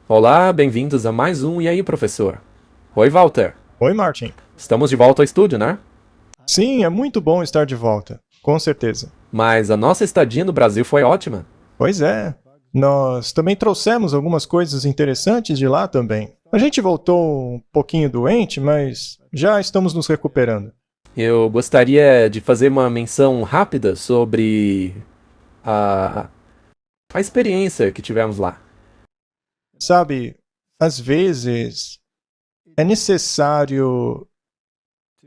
Olá, bem-vindos a mais um E aí, professor? Oi, Walter. Oi, Martin. Estamos de volta ao estúdio, né? Sim, é muito bom estar de volta, com certeza. Mas a nossa estadia no Brasil foi ótima. Pois é, nós também trouxemos algumas coisas interessantes de lá também. A gente voltou um pouquinho doente, mas já estamos nos recuperando. Eu gostaria de fazer uma menção rápida sobre a, a experiência que tivemos lá. Sabe, às vezes é necessário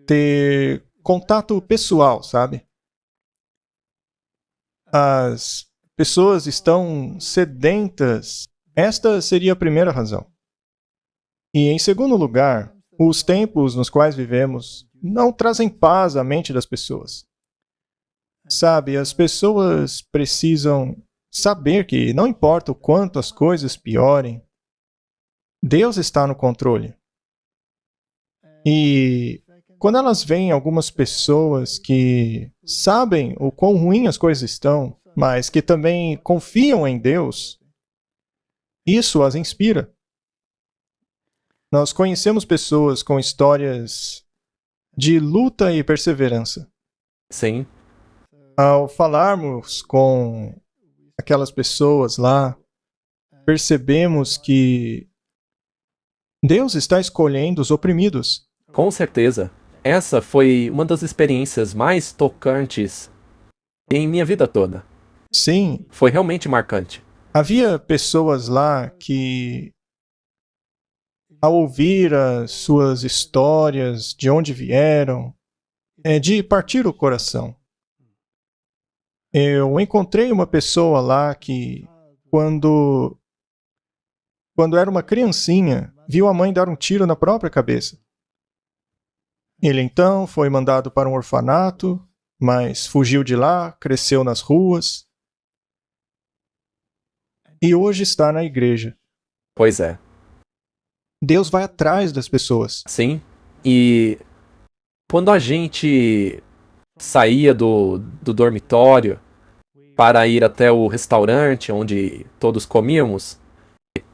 ter contato pessoal, sabe? As pessoas estão sedentas. Esta seria a primeira razão. E, em segundo lugar, os tempos nos quais vivemos não trazem paz à mente das pessoas. Sabe, as pessoas precisam saber que não importa o quanto as coisas piorem, Deus está no controle. E quando elas veem algumas pessoas que sabem o quão ruim as coisas estão, mas que também confiam em Deus, isso as inspira. Nós conhecemos pessoas com histórias de luta e perseverança. Sim, Ao falarmos com aquelas pessoas lá, percebemos que Deus está escolhendo os oprimidos. com certeza. Essa foi uma das experiências mais tocantes em minha vida toda. Sim, Foi realmente marcante. havia pessoas lá que, ao ouvir as suas histórias, de onde vieram, é de partir o coração. Eu encontrei uma pessoa lá que, quando era uma criancinha, viu a mãe dar um tiro na própria cabeça. Ele então foi mandado para um orfanato, mas fugiu de lá, cresceu nas ruas e hoje está na igreja. Pois é. Deus vai atrás das pessoas. Sim. E quando a gente saía do dormitório para ir até o restaurante onde todos comíamos,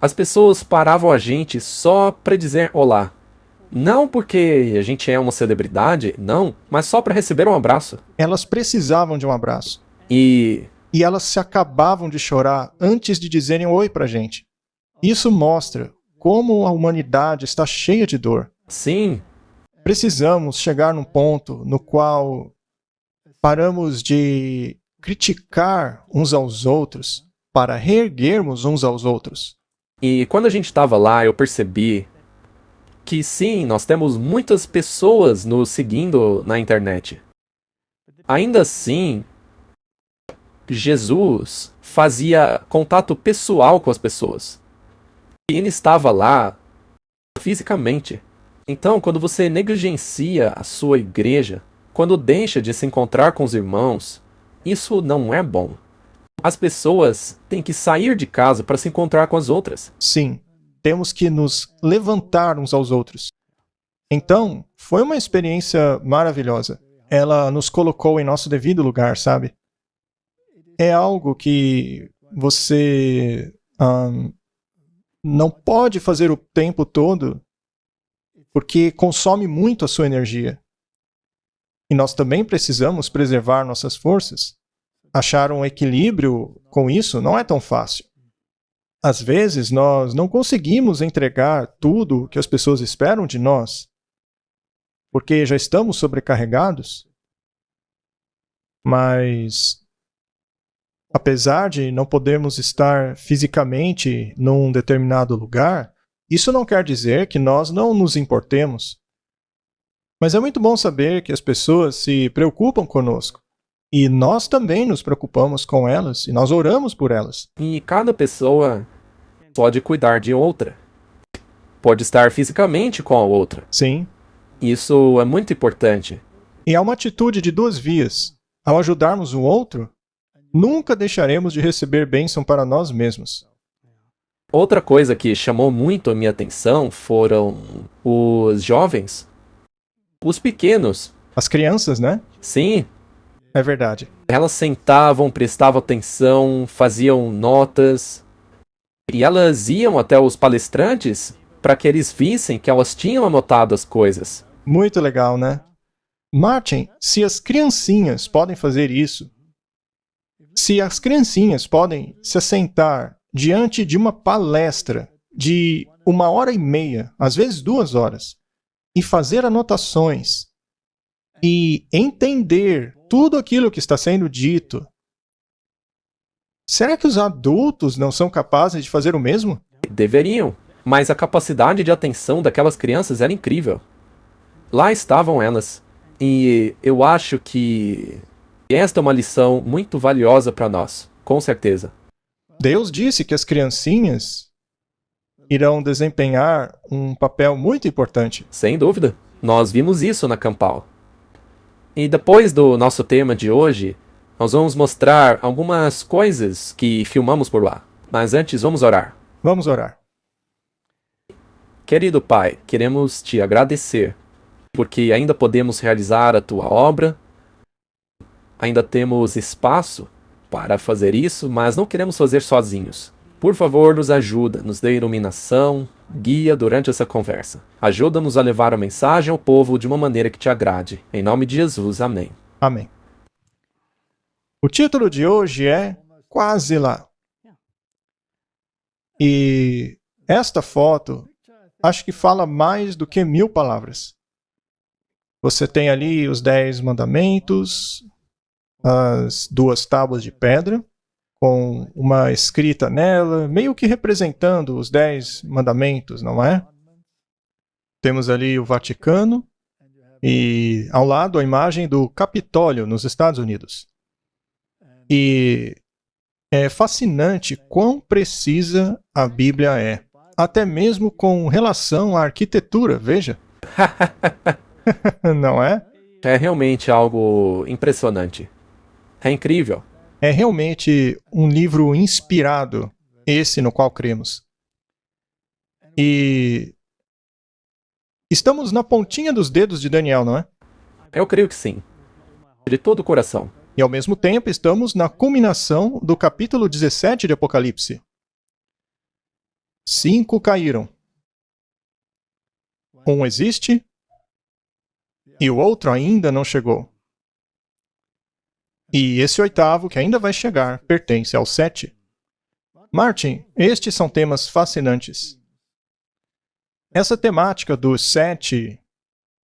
as pessoas paravam a gente só para dizer olá. Não porque a gente é uma celebridade, não, mas só para receber um abraço. Elas precisavam de um abraço. E E elas se acabavam de chorar antes de dizerem oi pra gente. Isso mostra como a humanidade está cheia de dor. sim, Precisamos chegar num ponto no qual paramos de criticar uns aos outros para reerguermos uns aos outros. e quando a gente estava lá, eu percebi que sim, nós temos muitas pessoas nos seguindo na internet. Ainda assim, Jesus fazia contato pessoal com as pessoas. E ele estava lá fisicamente. Então, quando você negligencia a sua igreja, quando deixa de se encontrar com os irmãos, isso não é bom. As pessoas têm que sair de casa para se encontrar com as outras. Sim, temos que nos levantar uns aos outros. Então, foi uma experiência maravilhosa. Ela nos colocou em nosso devido lugar, sabe? É algo que você não pode fazer o tempo todo porque consome muito a sua energia. E nós também precisamos preservar nossas forças. Achar um equilíbrio com isso não é tão fácil. Às vezes, nós não conseguimos entregar tudo que as pessoas esperam de nós, porque já estamos sobrecarregados. Mas, apesar de não podermos estar fisicamente num determinado lugar, isso não quer dizer que nós não nos importemos. Mas é muito bom saber que as pessoas se preocupam conosco. E nós também nos preocupamos com elas e nós oramos por elas. E cada pessoa pode cuidar de outra. Pode estar fisicamente com a outra. Sim. Isso é muito importante. E há uma atitude de duas vias. Ao ajudarmos o outro, nunca deixaremos de receber bênção para nós mesmos. Outra coisa que chamou muito a minha atenção foram os jovens. Os pequenos. As crianças, né? Sim, É verdade. elas sentavam, prestavam atenção, faziam notas. E elas iam até os palestrantes para que eles vissem que elas tinham anotado as coisas. Muito legal, né? Martin, se as criancinhas podem fazer isso, se as criancinhas podem se assentar diante de uma palestra de 1 hora e meia, às vezes 2 horas, e fazer anotações e entender tudo aquilo que está sendo dito, será que os adultos não são capazes de fazer o mesmo? Deveriam, mas a capacidade de atenção daquelas crianças era incrível. Lá estavam elas. E eu acho que esta é uma lição muito valiosa para nós, com certeza. Deus disse que as criancinhas irão desempenhar um papel muito importante. Sem dúvida. Nós vimos isso na Campal. E depois do nosso tema de hoje, nós vamos mostrar algumas coisas que filmamos por lá. Mas antes, vamos orar. Vamos orar. Querido Pai, queremos te agradecer, porque ainda podemos realizar a tua obra, ainda temos espaço para fazer isso, mas não queremos fazer sozinhos. Por favor, nos ajuda, nos dê iluminação, guia durante essa conversa. Ajuda-nos a levar a mensagem ao povo de uma maneira que te agrade. Em nome de Jesus, amém. Amém. O título de hoje é Quase Lá. E esta foto acho que fala mais do que 1000 palavras. Você tem ali os 10 mandamentos, as 2 tábuas de pedra, com uma escrita nela, meio que representando os 10 mandamentos, não é? Temos ali o Vaticano e ao lado a imagem do Capitólio nos Estados Unidos. E é fascinante quão precisa a Bíblia é, até mesmo com relação à arquitetura, veja. Não é? É realmente algo impressionante. É incrível. É realmente um livro inspirado, esse no qual cremos. E estamos na pontinha dos dedos de Daniel, não é? Eu creio que sim. De todo o coração. E ao mesmo tempo estamos na culminação do capítulo 17 de Apocalipse. 5 caíram. Um existe e o outro ainda não chegou. E esse 8º, que ainda vai chegar, pertence ao 7. Martin, estes são temas fascinantes. Essa temática do 7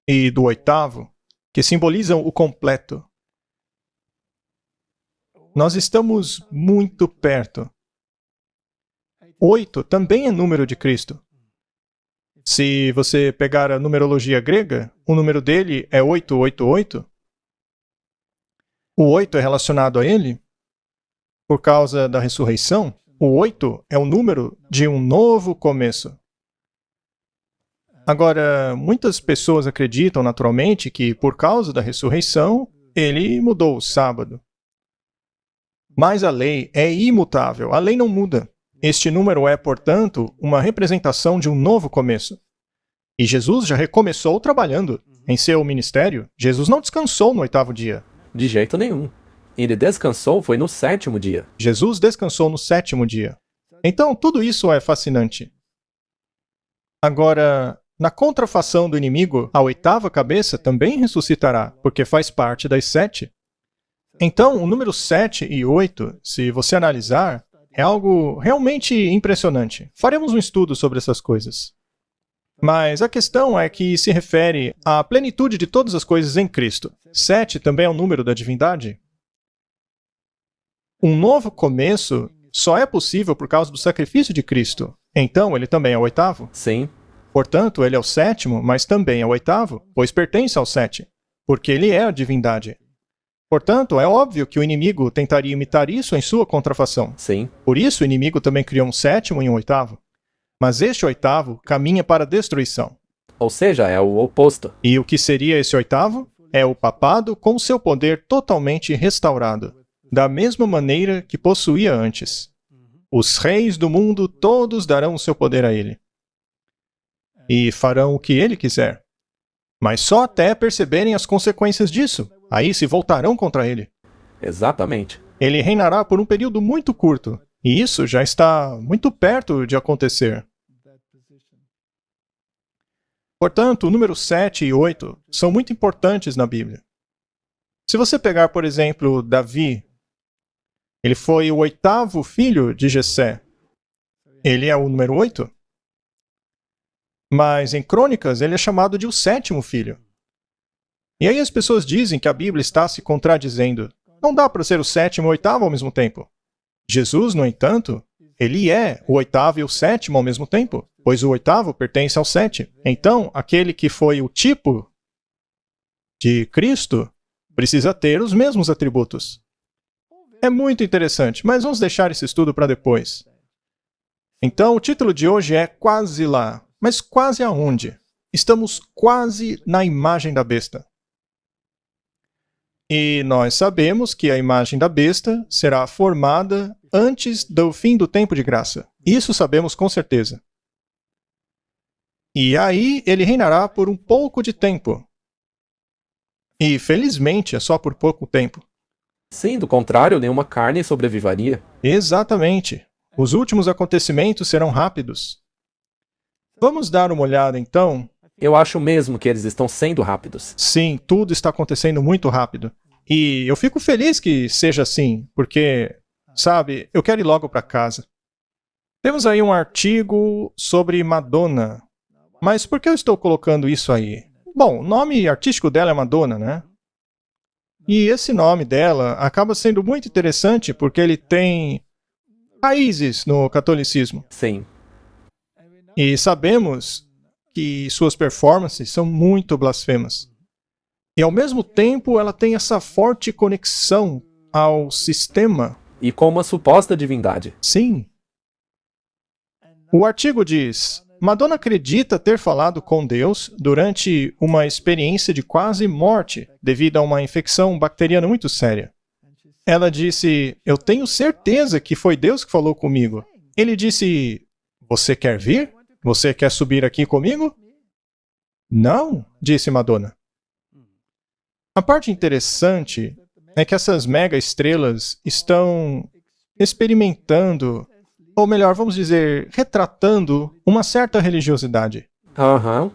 e do 8º, que simbolizam o completo. Nós estamos muito perto. 8 também é número de Cristo. Se você pegar a numerologia grega, o número dele é 888. O 8 é relacionado a ele por causa da ressurreição. O 8 é o número de um novo começo. Agora, muitas pessoas acreditam naturalmente que por causa da ressurreição, ele mudou o sábado. Mas a lei é imutável, a lei não muda. Este número é, portanto, uma representação de um novo começo. E Jesus já recomeçou trabalhando em seu ministério. Jesus não descansou no 8º dia. De jeito nenhum. Ele descansou foi no 7º dia. Jesus descansou no 7º dia. Então, tudo isso é fascinante. Agora, na contrafação do inimigo, a 8ª cabeça também ressuscitará, porque faz parte das 7. Então, o número 7 e 8, se você analisar, é algo realmente impressionante. Faremos um estudo sobre essas coisas. Mas a questão é que se refere à plenitude de todas as coisas em Cristo. 7 também é o número da divindade. Um novo começo só é possível por causa do sacrifício de Cristo. Então, ele também é o 8º. Sim. Portanto, ele é o 7º, mas também é o 8º, pois pertence ao 7, porque ele é a divindade. Portanto, é óbvio que o inimigo tentaria imitar isso em sua contrafação. Sim. Por isso, o inimigo também criou um 7º e um 8º. Mas este 8º caminha para a destruição. Ou seja, é o oposto. E o que seria esse 8º? É o papado com seu poder totalmente restaurado, da mesma maneira que possuía antes. Os reis do mundo todos darão o seu poder a ele. E farão o que ele quiser. Mas só até perceberem as consequências disso. Aí se voltarão contra ele. Exatamente. Ele reinará por um período muito curto. E isso já está muito perto de acontecer. Portanto, o número 7 e 8 são muito importantes na Bíblia. Se você pegar, por exemplo, Davi, ele foi o 8º filho de Jessé. Ele é o número 8. Mas em Crônicas ele é chamado de o 7º filho. E aí as pessoas dizem que a Bíblia está se contradizendo. Não dá para ser o 7º e o 8º ao mesmo tempo. Jesus, no entanto, ele é o 8º e o 7º ao mesmo tempo, pois o 8º pertence ao 7. Então, aquele que foi o tipo de Cristo precisa ter os mesmos atributos. É muito interessante, mas vamos deixar esse estudo para depois. Então, o título de hoje é Quase Lá. Mas quase aonde? Estamos quase na imagem da besta. E nós sabemos que a imagem da besta será formada antes do fim do tempo de graça. Isso sabemos com certeza. E aí ele reinará por um pouco de tempo. E felizmente é só por pouco tempo. Sim, do contrário, nenhuma carne sobreviveria. Exatamente. Os últimos acontecimentos serão rápidos. Vamos dar uma olhada então. Eu acho mesmo que eles estão sendo rápidos. Sim, tudo está acontecendo muito rápido. E eu fico feliz que seja assim, porque, sabe, eu quero ir logo para casa. Temos aí um artigo sobre Madonna. Mas por que eu estou colocando isso aí? Bom, o nome artístico dela é Madonna, né? E esse nome dela acaba sendo muito interessante porque ele tem raízes no catolicismo. Sim. E sabemos que suas performances são muito blasfemas. E ao mesmo tempo ela tem essa forte conexão ao sistema. E com uma suposta divindade. Sim. O artigo diz: Madonna acredita ter falado com Deus durante uma experiência de quase morte devido a uma infecção bacteriana muito séria. Ela disse: eu tenho certeza que foi Deus que falou comigo. Ele disse: você quer vir? Você quer subir aqui comigo? Não, disse Madonna. A parte interessante é que essas mega estrelas estão experimentando, ou melhor, vamos dizer, retratando uma certa religiosidade. Aham.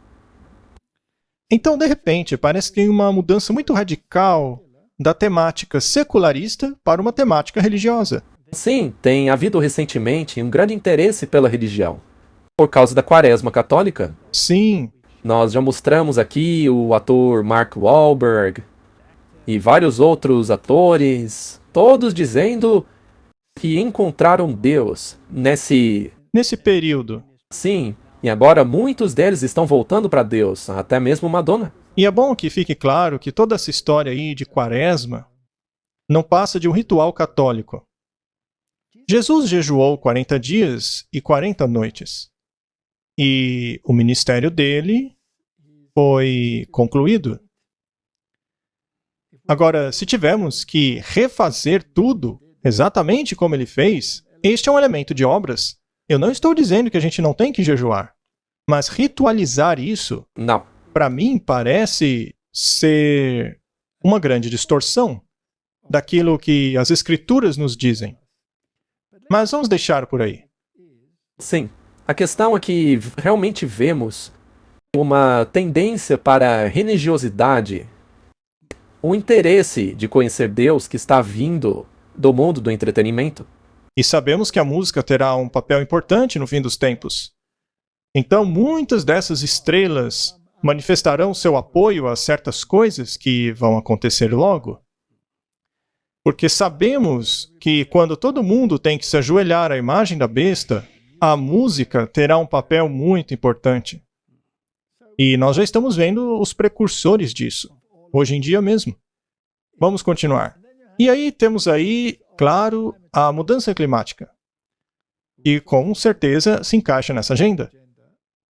Então, de repente, parece que tem uma mudança muito radical da temática secularista para uma temática religiosa. Sim, tem havido recentemente um grande interesse pela religião. Por causa da Quaresma católica. Sim, Nós já mostramos aqui o ator Mark Wahlberg e vários outros atores, todos dizendo que encontraram Deus nesse... nesse período. Sim, e agora muitos deles estão voltando para Deus, até mesmo Madonna. E é bom que fique claro que toda essa história aí de Quaresma não passa de um ritual católico. Jesus jejuou 40 dias e 40 noites. E o ministério dele foi concluído. Agora, se tivermos que refazer tudo exatamente como ele fez, este é um elemento de obras. Eu não estou dizendo que a gente não tem que jejuar, mas ritualizar isso, Não. para mim, parece ser uma grande distorção daquilo que as escrituras nos dizem. Mas vamos deixar por aí. Sim. A questão é que realmente vemos uma tendência para a religiosidade, o interesse de conhecer Deus que está vindo do mundo do entretenimento. E sabemos que a música terá um papel importante no fim dos tempos. Então, muitas dessas estrelas manifestarão seu apoio a certas coisas que vão acontecer logo. Porque sabemos que quando todo mundo tem que se ajoelhar à imagem da besta, a música terá um papel muito importante. E nós já estamos vendo os precursores disso, hoje em dia mesmo. Vamos continuar. E aí temos aí, claro, a mudança climática. E com certeza se encaixa nessa agenda.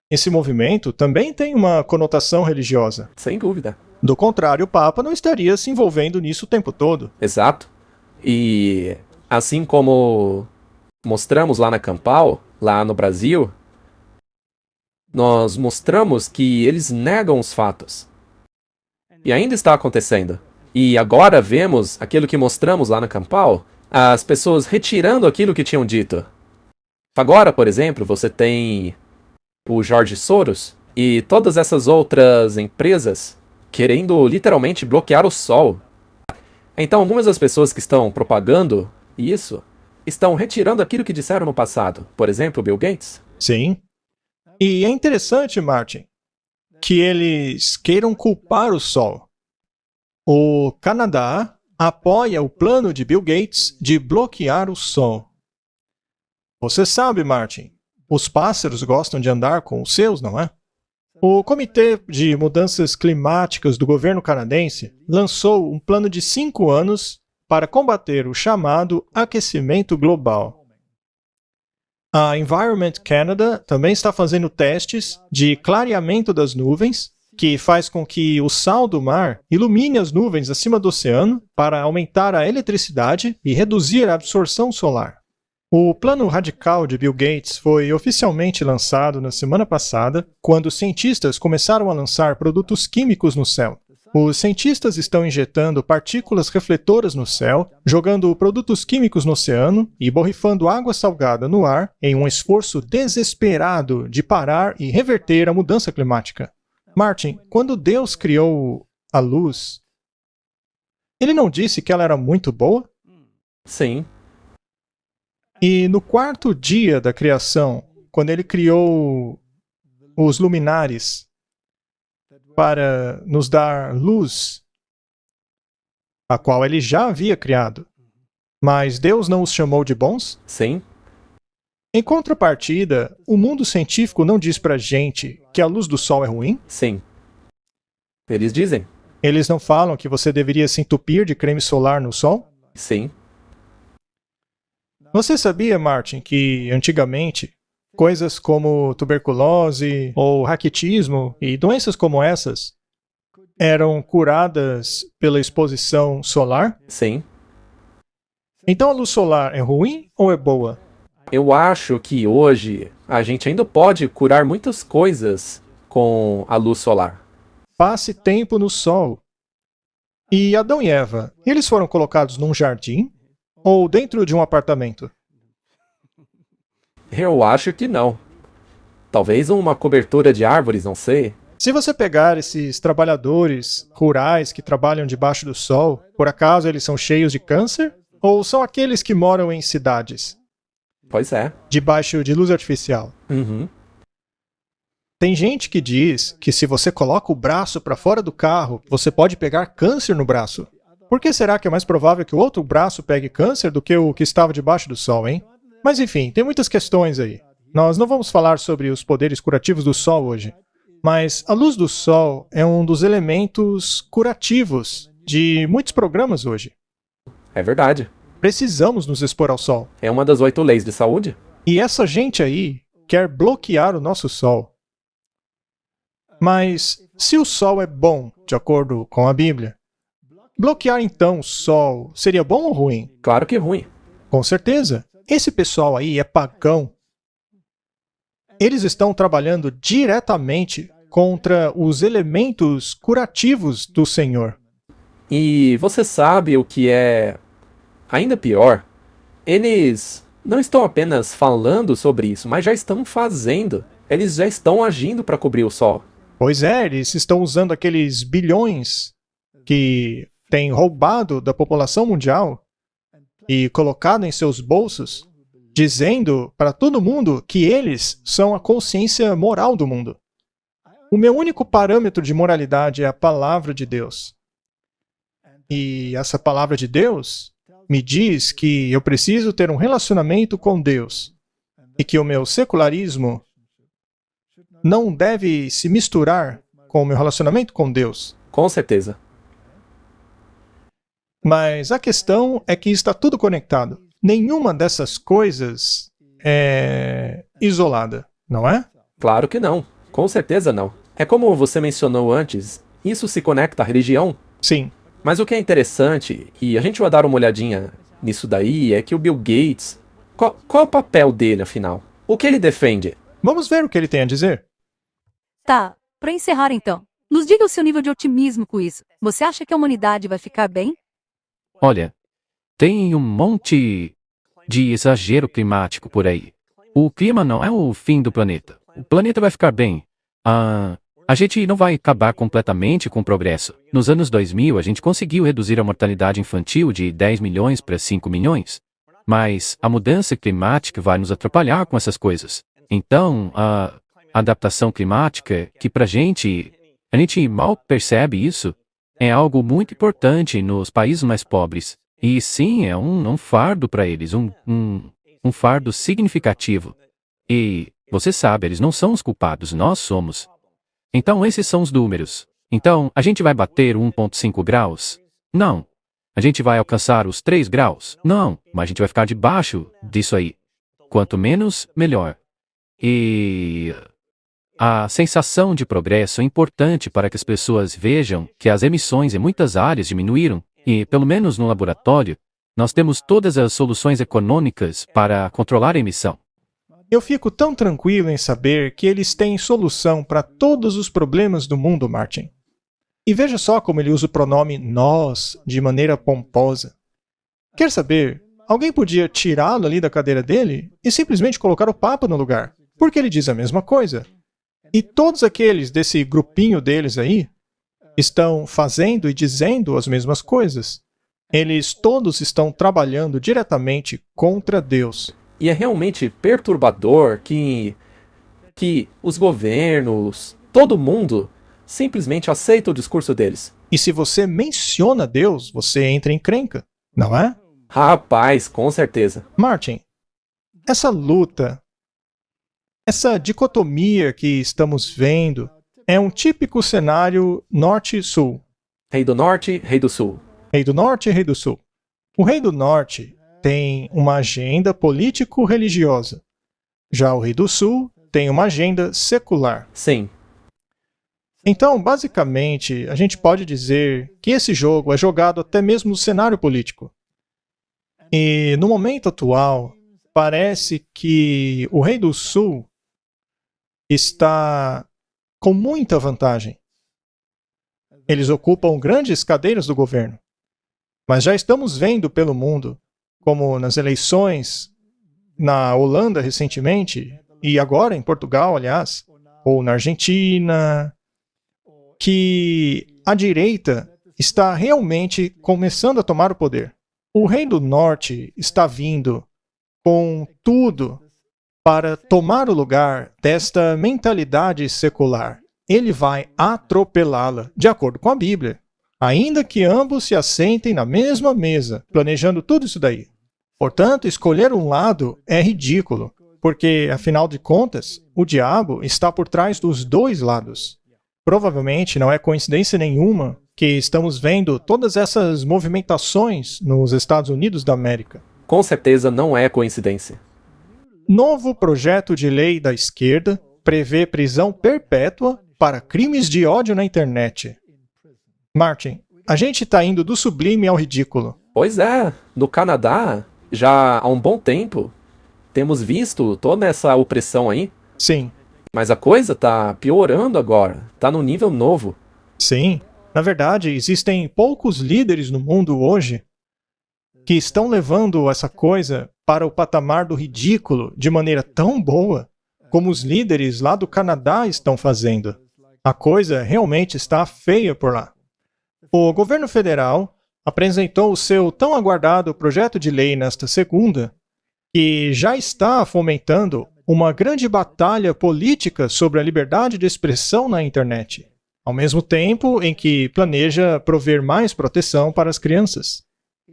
Esse movimento também tem uma conotação religiosa. Sem dúvida. Do contrário, o Papa não estaria se envolvendo nisso o tempo todo. Exato. E assim como mostramos lá na Campal, lá no Brasil, nós mostramos que eles negam os fatos. E ainda está acontecendo. E agora vemos aquilo que mostramos lá na Campal, as pessoas retirando aquilo que tinham dito. Agora, por exemplo, você tem o George Soros e todas essas outras empresas querendo literalmente bloquear o sol. Então, algumas das pessoas que estão propagando isso estão retirando aquilo que disseram no passado. Por exemplo, Bill Gates. Sim. E é interessante, Martin, que eles queiram culpar o Sol. O Canadá apoia o plano de Bill Gates de bloquear o Sol. Você sabe, Martin, os pássaros gostam de andar com os seus, não é? O Comitê de Mudanças Climáticas do governo canadense lançou um plano de 5 anos para combater o chamado aquecimento global. A Environment Canada também está fazendo testes de clareamento das nuvens, que faz com que o sal do mar ilumine as nuvens acima do oceano para aumentar a eletricidade e reduzir a absorção solar. O plano radical de Bill Gates foi oficialmente lançado na semana passada, quando cientistas começaram a lançar produtos químicos no céu. Os cientistas estão injetando partículas refletoras no céu, jogando produtos químicos no oceano e borrifando água salgada no ar em um esforço desesperado de parar e reverter a mudança climática. Martin, quando Deus criou a luz, ele não disse que ela era muito boa? Sim. E no quarto dia da criação, quando ele criou os luminares para nos dar luz, a qual ele já havia criado, mas Deus não os chamou de bons? Sim. Em contrapartida, o mundo científico não diz pra gente que a luz do sol é ruim? Sim. Eles dizem? Eles não falam que você deveria se entupir de creme solar no sol? Sim. Você sabia, Martin, que antigamente coisas como tuberculose ou raquitismo e doenças como essas eram curadas pela exposição solar? Sim. Então a luz solar é ruim ou é boa? Eu acho que hoje a gente ainda pode curar muitas coisas com a luz solar. Passe tempo no sol. E Adão e Eva, eles foram colocados num jardim ou dentro de um apartamento? Eu acho que não. Talvez uma cobertura de árvores, não sei. Se você pegar esses trabalhadores rurais que trabalham debaixo do sol, por acaso eles são cheios de câncer? Ou são aqueles que moram em cidades, Pois é. debaixo de luz artificial? Uhum. Tem gente que diz que se você coloca o braço para fora do carro, você pode pegar câncer no braço. Por que será que é mais provável que o outro braço pegue câncer do que o que estava debaixo do sol, hein? Mas enfim, tem muitas questões aí. Nós não vamos falar sobre os poderes curativos do sol hoje. Mas a luz do sol é um dos elementos curativos de muitos programas hoje. É verdade. Precisamos nos expor ao sol. É uma das 8 leis de saúde. E essa gente aí quer bloquear o nosso sol. Mas se o sol é bom, de acordo com a Bíblia, bloquear então o sol seria bom ou ruim? Claro que é ruim. Com certeza. Esse pessoal aí é pagão. Eles estão trabalhando diretamente contra os elementos curativos do Senhor. E você sabe o que é ainda pior? Eles não estão apenas falando sobre isso, mas já estão fazendo. Eles já estão agindo para cobrir o sol. Pois é, eles estão usando aqueles bilhões que têm roubado da população mundial e colocado em seus bolsos, dizendo para todo mundo que eles são a consciência moral do mundo. O meu único parâmetro de moralidade é a palavra de Deus. E essa palavra de Deus me diz que eu preciso ter um relacionamento com Deus e que o meu secularismo não deve se misturar com o meu relacionamento com Deus. Com certeza. Mas a questão é que está tudo conectado. Nenhuma dessas coisas é isolada, não é? Claro que não. Com certeza não. É como você mencionou antes, isso se conecta à religião. Sim. Mas o que é interessante, e a gente vai dar uma olhadinha nisso daí, é que o Bill Gates, qual é o papel dele, afinal? O que ele defende? Vamos ver o que ele tem a dizer. Tá, pra encerrar então, nos diga o seu nível de otimismo com isso. Você acha que a humanidade vai ficar bem? Olha, Tem um monte de exagero climático por aí. O clima não é o fim do planeta. O planeta vai ficar bem. A gente não vai acabar completamente com o progresso. Nos anos 2000, a gente conseguiu reduzir a mortalidade infantil de 10 milhões para 5 milhões. Mas a mudança climática vai nos atrapalhar com essas coisas. Então, a adaptação climática, que pra gente, a gente mal percebe isso, é algo muito importante nos países mais pobres. E sim, é um fardo para eles, um fardo significativo. E, você sabe, eles não são os culpados, nós somos. Então, esses são os números. Então, a gente vai bater 1,5 graus? Não. A gente vai alcançar os 3 graus? Não, mas a gente vai ficar debaixo disso aí. Quanto menos, melhor. E a sensação de progresso é importante para que as pessoas vejam que as emissões em muitas áreas diminuíram e, pelo menos no laboratório, nós temos todas as soluções econômicas para controlar a emissão. Eu fico tão tranquilo em saber que eles têm solução para todos os problemas do mundo, Martin. E veja só como ele usa o pronome nós de maneira pomposa. Quer saber? Alguém podia tirá-lo ali da cadeira dele e simplesmente colocar o Papa no lugar, porque ele diz a mesma coisa. E todos aqueles desse grupinho deles aí estão fazendo e dizendo as mesmas coisas. Eles todos estão trabalhando diretamente contra Deus. E é realmente perturbador que os governos, todo mundo, simplesmente aceita o discurso deles. E se você menciona Deus, você entra em encrenca, não é? Rapaz, com certeza. Martin, essa luta, essa dicotomia que estamos vendo é um típico cenário norte-sul. Rei do Norte, Rei do Sul. Rei do Norte e Rei do Sul. O Rei do Norte tem uma agenda político-religiosa. Já o Rei do Sul tem uma agenda secular. Sim. Então, basicamente, a gente pode dizer que esse jogo é jogado até mesmo no cenário político. E no momento atual, parece que o Rei do Sul está com muita vantagem. Eles ocupam grandes cadeiras do governo. Mas já estamos vendo pelo mundo, como nas eleições na Holanda recentemente, e agora em Portugal, aliás, ou na Argentina, que a direita está realmente começando a tomar o poder. O Rei do Norte está vindo com tudo para tomar o lugar desta mentalidade secular. Ele vai atropelá-la, de acordo com a Bíblia. Ainda que ambos se assentem na mesma mesa, planejando tudo isso daí. Portanto, escolher um lado é ridículo, porque, afinal de contas, o diabo está por trás dos dois lados. Provavelmente não é coincidência nenhuma que estamos vendo todas essas movimentações nos Estados Unidos da América. Com certeza não é coincidência. Novo projeto de lei da esquerda prevê prisão perpétua para crimes de ódio na internet. Martin, a gente está indo do sublime ao ridículo. Pois é, no Canadá, já há um bom tempo, temos visto toda essa opressão aí, Sim, mas a coisa tá piorando agora, tá num nível novo. sim. Na verdade, existem poucos líderes no mundo hoje que estão levando essa coisa para o patamar do ridículo de maneira tão boa como os líderes lá do Canadá estão fazendo. A coisa realmente está feia por lá. O governo federal apresentou o seu tão aguardado projeto de lei nesta segunda, que já está fomentando uma grande batalha política sobre a liberdade de expressão na internet, ao mesmo tempo em que planeja prover mais proteção para as crianças.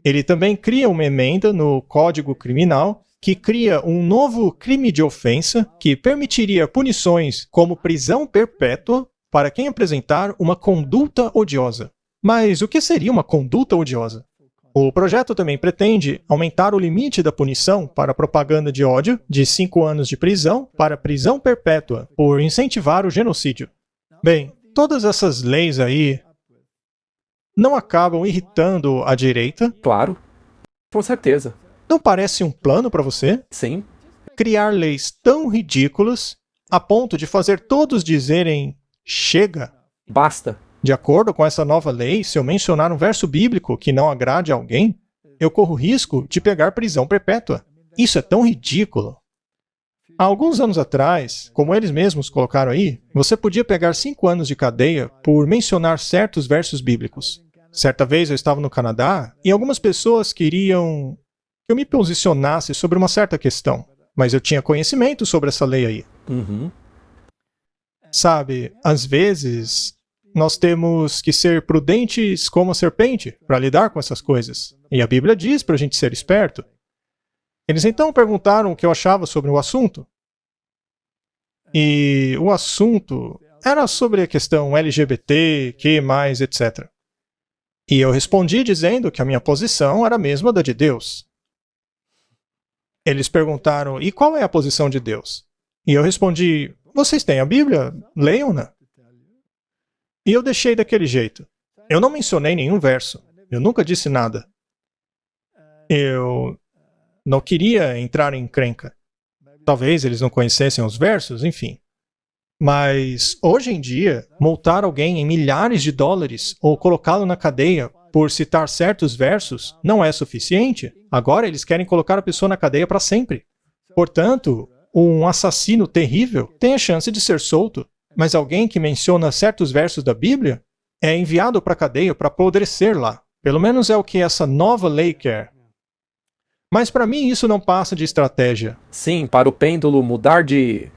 Ele também cria uma emenda no Código Criminal que cria um novo crime de ofensa que permitiria punições como prisão perpétua para quem apresentar uma conduta odiosa. Mas o que seria uma conduta odiosa? O projeto também pretende aumentar o limite da punição para propaganda de ódio de 5 anos de prisão para prisão perpétua por incentivar o genocídio. Bem, todas essas leis aí não acabam irritando a direita? Claro, com certeza. Não parece um plano para você? Sim, Criar leis tão ridículas a ponto de fazer todos dizerem chega? basta. De acordo com essa nova lei, se eu mencionar um verso bíblico que não agrade a alguém, eu corro risco de pegar prisão perpétua. Isso é tão ridículo. Há alguns anos atrás, como eles mesmos colocaram aí, você podia pegar 5 anos de cadeia por mencionar certos versos bíblicos. Certa vez eu estava no Canadá e algumas pessoas queriam que eu me posicionasse sobre uma certa questão, mas eu tinha conhecimento sobre essa lei aí. Uhum. Sabe, às vezes nós temos que ser prudentes como a serpente para lidar com essas coisas. E a Bíblia diz para a gente ser esperto. Eles então perguntaram o que eu achava sobre o assunto. E o assunto era sobre a questão LGBT, etc. E eu respondi dizendo que a minha posição era a mesma da de Deus. Eles perguntaram, e qual é a posição de Deus? E eu respondi, vocês têm a Bíblia? Leiam-na. E eu deixei daquele jeito. Eu não mencionei nenhum verso. Eu nunca disse nada. Eu não queria entrar em encrenca. Talvez eles não conhecessem os versos, enfim. Mas, hoje em dia, multar alguém em milhares de dólares ou colocá-lo na cadeia por citar certos versos não é suficiente. Agora eles querem colocar a pessoa na cadeia para sempre. Portanto, um assassino terrível tem a chance de ser solto, mas alguém que menciona certos versos da Bíblia é enviado para a cadeia para apodrecer lá. Pelo menos é o que essa nova lei quer. Mas para mim isso não passa de estratégia. Sim, para o pêndulo mudar de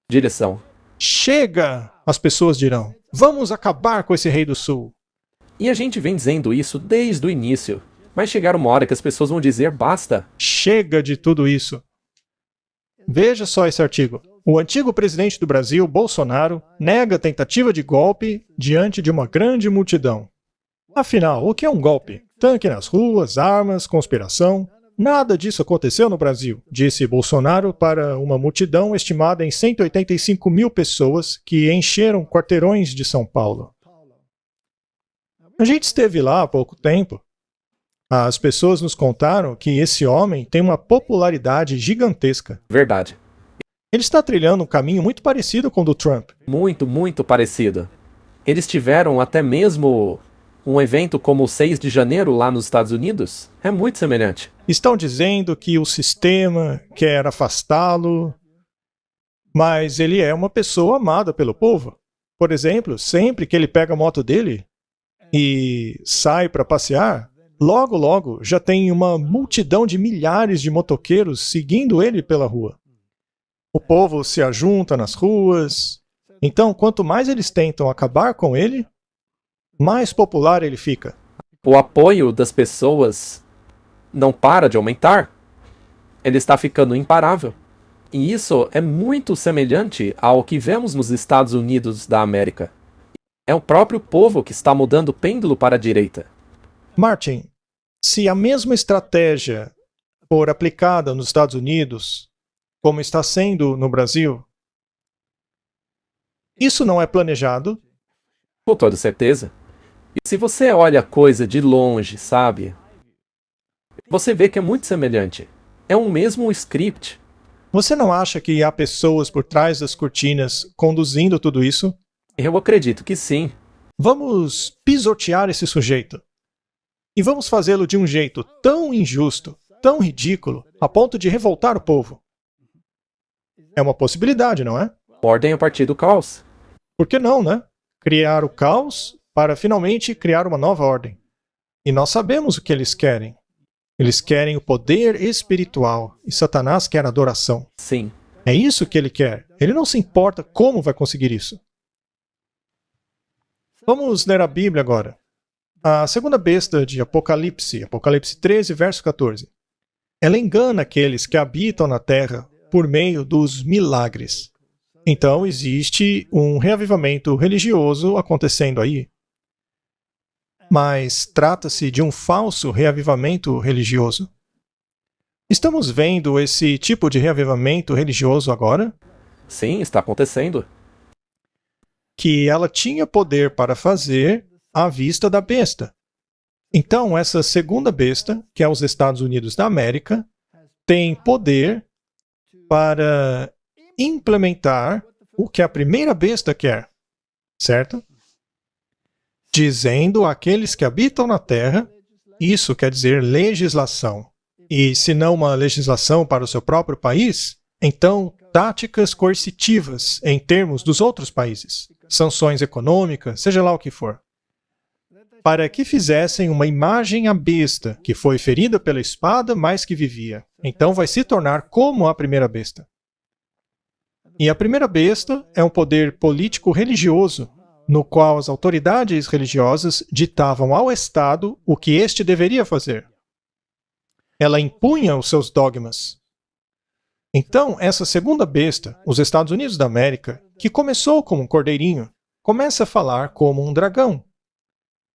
direção. Chega! As pessoas dirão. Vamos acabar com esse rei do sul. E a gente vem dizendo isso desde o início. Mas chegar uma hora que as pessoas vão dizer basta. Chega de tudo isso. Veja só esse artigo. O antigo presidente do Brasil, Bolsonaro, nega tentativa de golpe diante de uma grande multidão. Afinal, o que é um golpe? Tanque nas ruas, armas, conspiração. Nada disso aconteceu no Brasil, disse Bolsonaro para uma multidão estimada em 185 mil pessoas que encheram quarteirões de São Paulo. A gente esteve lá há pouco tempo. As pessoas nos contaram que esse homem tem uma popularidade gigantesca. Verdade. Ele está trilhando um caminho muito parecido com o do Trump. Muito, muito parecido. Eles tiveram até mesmo um evento como o 6 de janeiro lá nos Estados Unidos. É muito semelhante. Estão dizendo que o sistema quer afastá-lo, mas ele é uma pessoa amada pelo povo. Por exemplo, sempre que ele pega a moto dele e sai para passear, logo, logo já tem uma multidão de milhares de motoqueiros seguindo ele pela rua. O povo se ajunta nas ruas. Então, quanto mais eles tentam acabar com ele, mais popular ele fica. O apoio das pessoas não para de aumentar. Ele está ficando imparável. E isso é muito semelhante ao que vemos nos Estados Unidos da América. É o próprio povo que está mudando o pêndulo para a direita. Martin, se a mesma estratégia for aplicada nos Estados Unidos, como está sendo no Brasil, isso não é planejado? Com toda certeza. E se você olha a coisa de longe, sabe? Você vê que é muito semelhante. É um mesmo script. Você não acha que há pessoas por trás das cortinas conduzindo tudo isso? Eu acredito que sim. Vamos pisotear esse sujeito. E vamos fazê-lo de um jeito tão injusto, tão ridículo, a ponto de revoltar o povo. É uma possibilidade, não é? Ordem a partir do caos. Por que não, né? Criar o caos para finalmente criar uma nova ordem. E nós sabemos o que eles querem. Eles querem o poder espiritual e Satanás quer adoração. Sim. É isso que ele quer. Ele não se importa como vai conseguir isso. Vamos ler a Bíblia agora. A segunda besta de Apocalipse, Apocalipse 13, verso 14. Ela engana aqueles que habitam na terra por meio dos milagres. Então existe um reavivamento religioso acontecendo aí. Mas trata-se de um falso reavivamento religioso. Estamos vendo esse tipo de reavivamento religioso agora? Sim, está acontecendo. Que ela tinha poder para fazer à vista da besta. Então, essa segunda besta, que é os Estados Unidos da América, tem poder para implementar o que a primeira besta quer, certo? Dizendo àqueles que habitam na terra Isso quer dizer legislação. E se não uma legislação para o seu próprio país, então táticas coercitivas em termos dos outros países, sanções econômicas, seja lá o que for, para que fizessem uma imagem à besta, que foi ferida pela espada, mas que vivia. Então vai se tornar como a primeira besta. E a primeira besta é um poder político-religioso, no qual as autoridades religiosas ditavam ao Estado o que este deveria fazer. Ela impunha os seus dogmas. Então, essa segunda besta, os Estados Unidos da América, que começou como um cordeirinho, começa a falar como um dragão.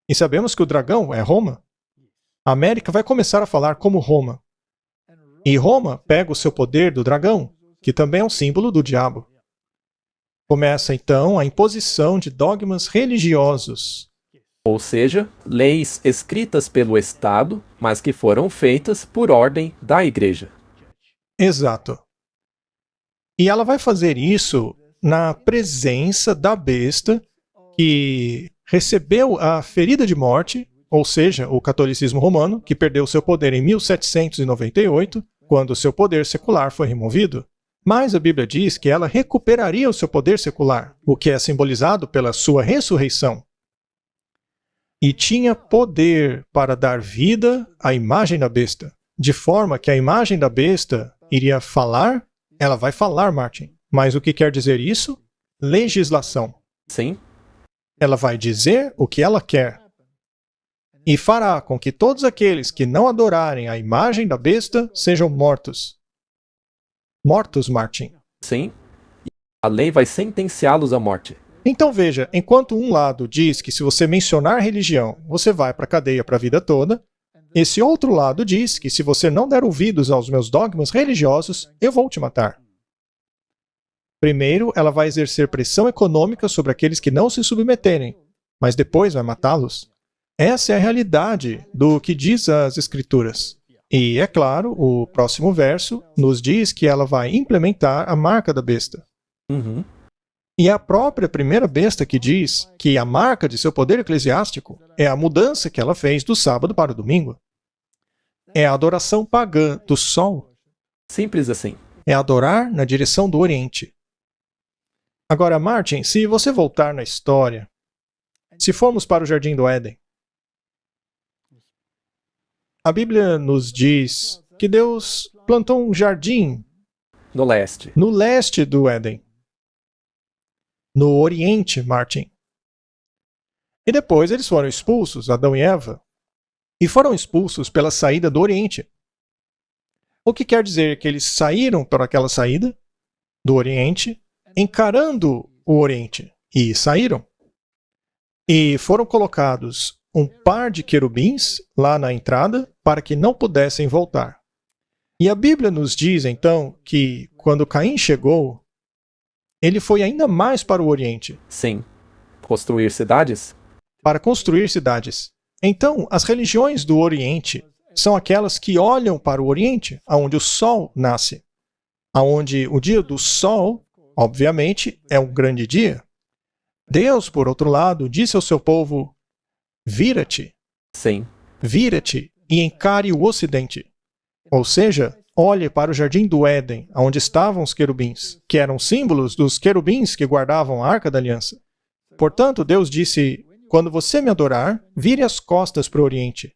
E sabemos que o dragão é Roma. A América vai começar a falar como Roma. E Roma pega o seu poder do dragão, que também é um símbolo do diabo. Começa então a imposição de dogmas religiosos. Ou seja, leis escritas pelo Estado, mas que foram feitas por ordem da Igreja. Exato. E ela vai fazer isso na presença da besta que recebeu a ferida de morte, ou seja, o catolicismo romano, que perdeu seu poder em 1798, quando seu poder secular foi removido. Mas a Bíblia diz que ela recuperaria o seu poder secular, o que é simbolizado pela sua ressurreição. E tinha poder para dar vida à imagem da besta, de forma que a imagem da besta iria falar, ela vai falar, Martin. Mas o que quer dizer isso? Legislação. Sim, Ela vai dizer o que ela quer. E fará com que todos aqueles que não adorarem a imagem da besta sejam mortos. Mortos, Martin. sim. E a lei vai sentenciá-los à morte. Então veja, enquanto um lado diz que se você mencionar religião, você vai para a cadeia para a vida toda, esse outro lado diz que se você não der ouvidos aos meus dogmas religiosos, eu vou te matar. Primeiro, ela vai exercer pressão econômica sobre aqueles que não se submeterem, mas depois vai matá-los. Essa é a realidade do que diz as Escrituras. E, é claro, o próximo verso nos diz que ela vai implementar a marca da besta. Uhum. E é a própria primeira besta que diz que a marca de seu poder eclesiástico é a mudança que ela fez do sábado para o domingo. É a adoração pagã do sol. Simples assim. É adorar na direção do Oriente. Agora, Martin, se você voltar na história, se formos para o Jardim do Éden, a Bíblia nos diz que Deus plantou um jardim No leste. no leste do Éden. No Oriente, Martin. E depois eles foram expulsos, Adão e Eva, e foram expulsos pela saída do Oriente. O que quer dizer que eles saíram por aquela saída do Oriente, encarando o Oriente, e saíram. E foram colocados um par de querubins lá na entrada para que não pudessem voltar. E a Bíblia nos diz então que quando Caim chegou, ele foi ainda mais para o Oriente, Sim. Construir cidades? para construir cidades. Então, as religiões do Oriente são aquelas que olham para o Oriente, aonde o sol nasce, aonde o dia do sol, obviamente, é um grande dia. Deus, por outro lado, disse ao seu povo: vira-te, Sim. vira-te e encare o Ocidente. Ou seja, olhe para o Jardim do Éden, onde estavam os querubins, que eram símbolos dos querubins que guardavam a Arca da Aliança. Portanto, Deus disse: quando você me adorar, vire as costas para o Oriente.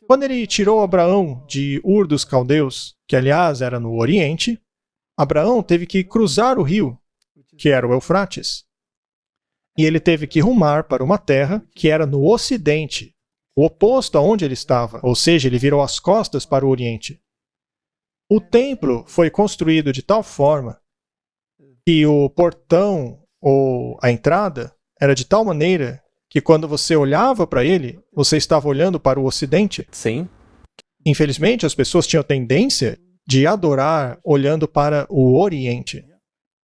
Quando ele tirou Abraão de Ur dos Caldeus, que aliás era no Oriente, Abraão teve que cruzar o rio, que era o Eufrates. E ele teve que rumar para uma terra que era no Ocidente, o oposto aonde ele estava, ou seja, ele virou as costas para o Oriente. O templo foi construído de tal forma que o portão ou a entrada era de tal maneira que quando você olhava para ele, você estava olhando para o Ocidente. Sim. Infelizmente, as pessoas tinham tendência de adorar olhando para o Oriente.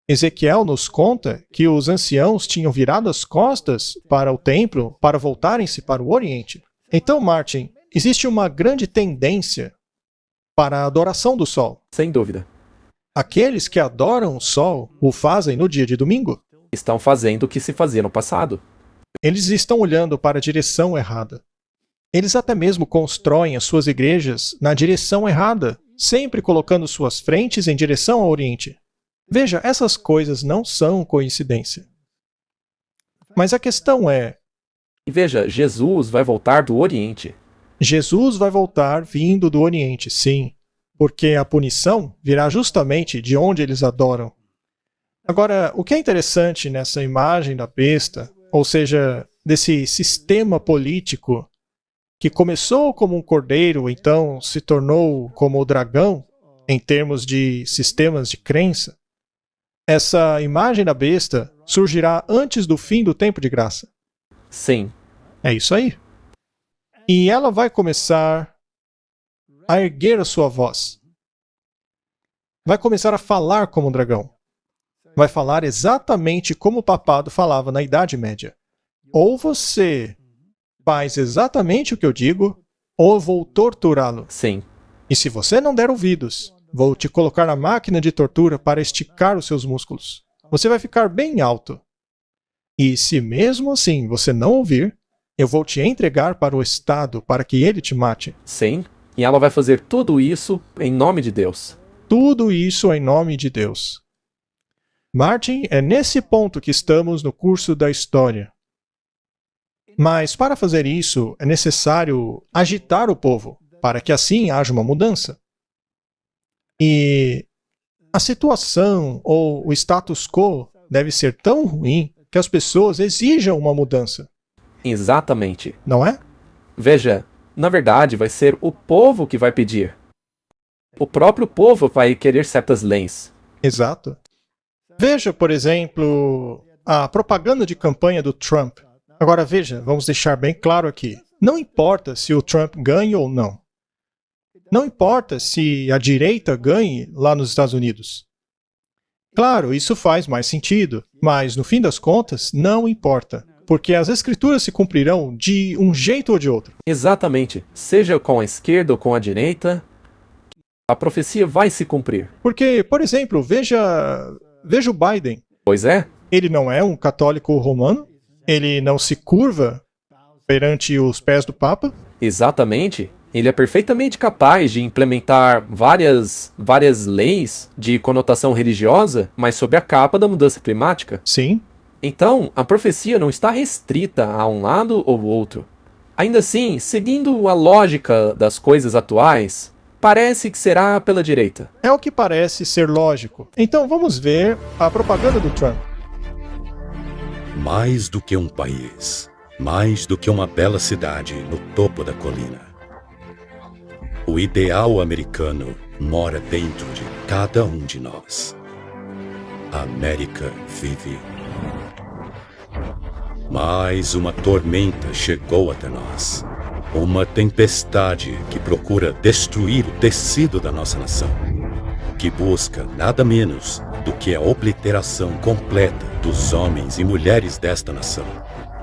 Ezequiel nos conta que os anciãos tinham virado as costas para o templo para voltarem-se para o Oriente. Então, Martin, existe uma grande tendência para a adoração do sol. Sem dúvida. Aqueles que adoram o sol o fazem no dia de domingo. Estão fazendo o que se fazia no passado. Eles estão olhando para a direção errada. Eles até mesmo constroem as suas igrejas na direção errada, sempre colocando suas frentes em direção ao Oriente. Veja, essas coisas não são coincidência. Mas a questão é, E veja, Jesus vai voltar do Oriente. Jesus vai voltar vindo do Oriente, sim, porque a punição virá justamente de onde eles adoram. Agora, o que é interessante nessa imagem da besta, ou seja, desse sistema político que começou como um cordeiro, então se tornou como o dragão, em termos de sistemas de crença, essa imagem da besta surgirá antes do fim do tempo de graça. Sim, É isso aí. E ela vai começar a erguer a sua voz. Vai começar a falar como um dragão. Vai falar exatamente como o papado falava na Idade Média. Ou você faz exatamente o que eu digo, ou eu vou torturá-lo. sim. E se você não der ouvidos, vou te colocar na máquina de tortura para esticar os seus músculos. Você vai ficar bem alto. E se mesmo assim você não ouvir, eu vou te entregar para o Estado para que ele te mate. Sim. E ela vai fazer tudo isso em nome de Deus. Tudo isso em nome de Deus. Martin, é nesse ponto que estamos no curso da história. Mas para fazer isso, é necessário agitar o povo, para que assim haja uma mudança. E a situação ou o status quo deve ser tão ruim que as pessoas exijam uma mudança, Exatamente. não é? Veja, na verdade vai ser o povo que vai pedir. O próprio povo vai querer certas leis. Exato. Veja, por exemplo, a propaganda de campanha do Trump. Agora veja, vamos deixar bem claro aqui. Não importa se o Trump ganhe ou não. Não importa se a direita ganhe lá nos Estados Unidos. Claro, isso faz mais sentido, mas no fim das contas, não importa, porque as escrituras se cumprirão de um jeito ou de outro. Exatamente. Seja com a esquerda ou com a direita, a profecia vai se cumprir. Porque, por exemplo, veja o Biden. Pois é, Ele não é um católico romano, ele não se curva perante os pés do Papa. exatamente. Ele é perfeitamente capaz de implementar várias leis de conotação religiosa, mas sob a capa da mudança climática. Sim, Então, a profecia não está restrita a um lado ou outro. Ainda assim, seguindo a lógica das coisas atuais, parece que será pela direita. é o que parece ser lógico. Então vamos ver a propaganda do Trump. Mais do que um país, mais do que uma bela cidade no topo da colina. O ideal americano mora dentro de cada um de nós. A América vive. Mas uma tormenta chegou até nós. Uma tempestade que procura destruir o tecido da nossa nação. Que busca nada menos do que a obliteração completa dos homens e mulheres desta nação.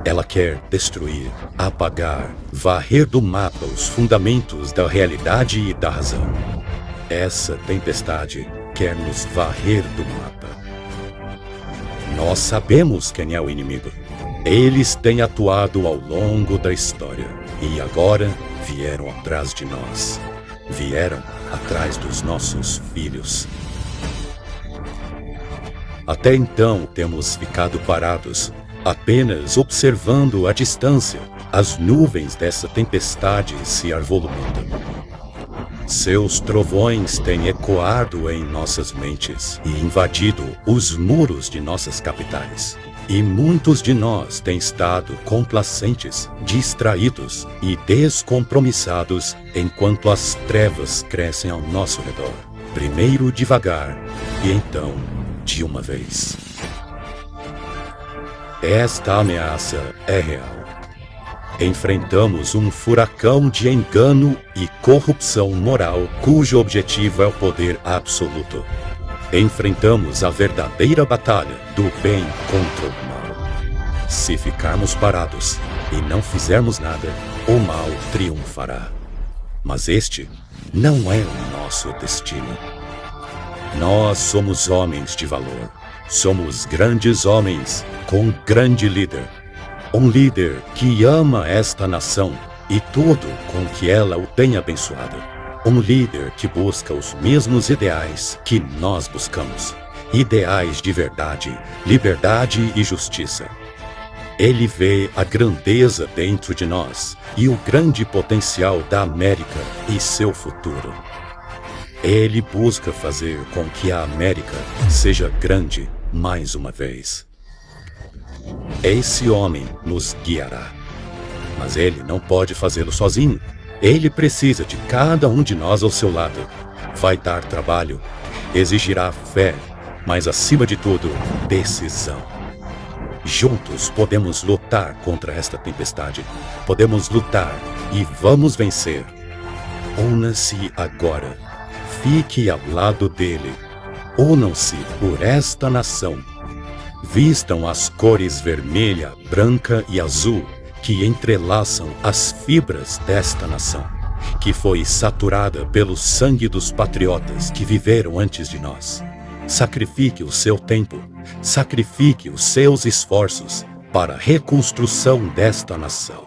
Ela quer destruir, apagar, varrer do mapa os fundamentos da realidade e da razão. Essa tempestade quer nos varrer do mapa. Nós sabemos quem é o inimigo. Eles têm atuado ao longo da história e agora vieram atrás de nós. Vieram atrás dos nossos filhos. Até então temos ficado parados, apenas observando à distância as nuvens dessa tempestade se arvolumando. Seus trovões têm ecoado em nossas mentes e invadido os muros de nossas capitais. E muitos de nós têm estado complacentes, distraídos e descompromissados enquanto as trevas crescem ao nosso redor. Primeiro devagar e então de uma vez. Esta ameaça é real. Enfrentamos um furacão de engano e corrupção moral cujo objetivo é o poder absoluto. Enfrentamos a verdadeira batalha do bem contra o mal. Se ficarmos parados e não fizermos nada, o mal triunfará. Mas este não é o nosso destino. Nós somos homens de valor. Somos grandes homens com um grande líder. Um líder que ama esta nação e tudo com que ela o tem abençoado. Um líder que busca os mesmos ideais que nós buscamos. Ideais de verdade, liberdade e justiça. Ele vê a grandeza dentro de nós e o grande potencial da América e seu futuro. Ele busca fazer com que a América seja grande mais uma vez. Esse homem nos guiará. Mas ele não pode fazê-lo sozinho. Ele precisa de cada um de nós ao seu lado. Vai dar trabalho, exigirá fé, mas acima de tudo, decisão. Juntos podemos lutar contra esta tempestade. Podemos lutar e vamos vencer. Una-se agora. Fique ao lado dele. Unam-se por esta nação. Vistam as cores vermelha, branca e azul que entrelaçam as fibras desta nação, que foi saturada pelo sangue dos patriotas que viveram antes de nós. Sacrifique o seu tempo, sacrifique os seus esforços para a reconstrução desta nação.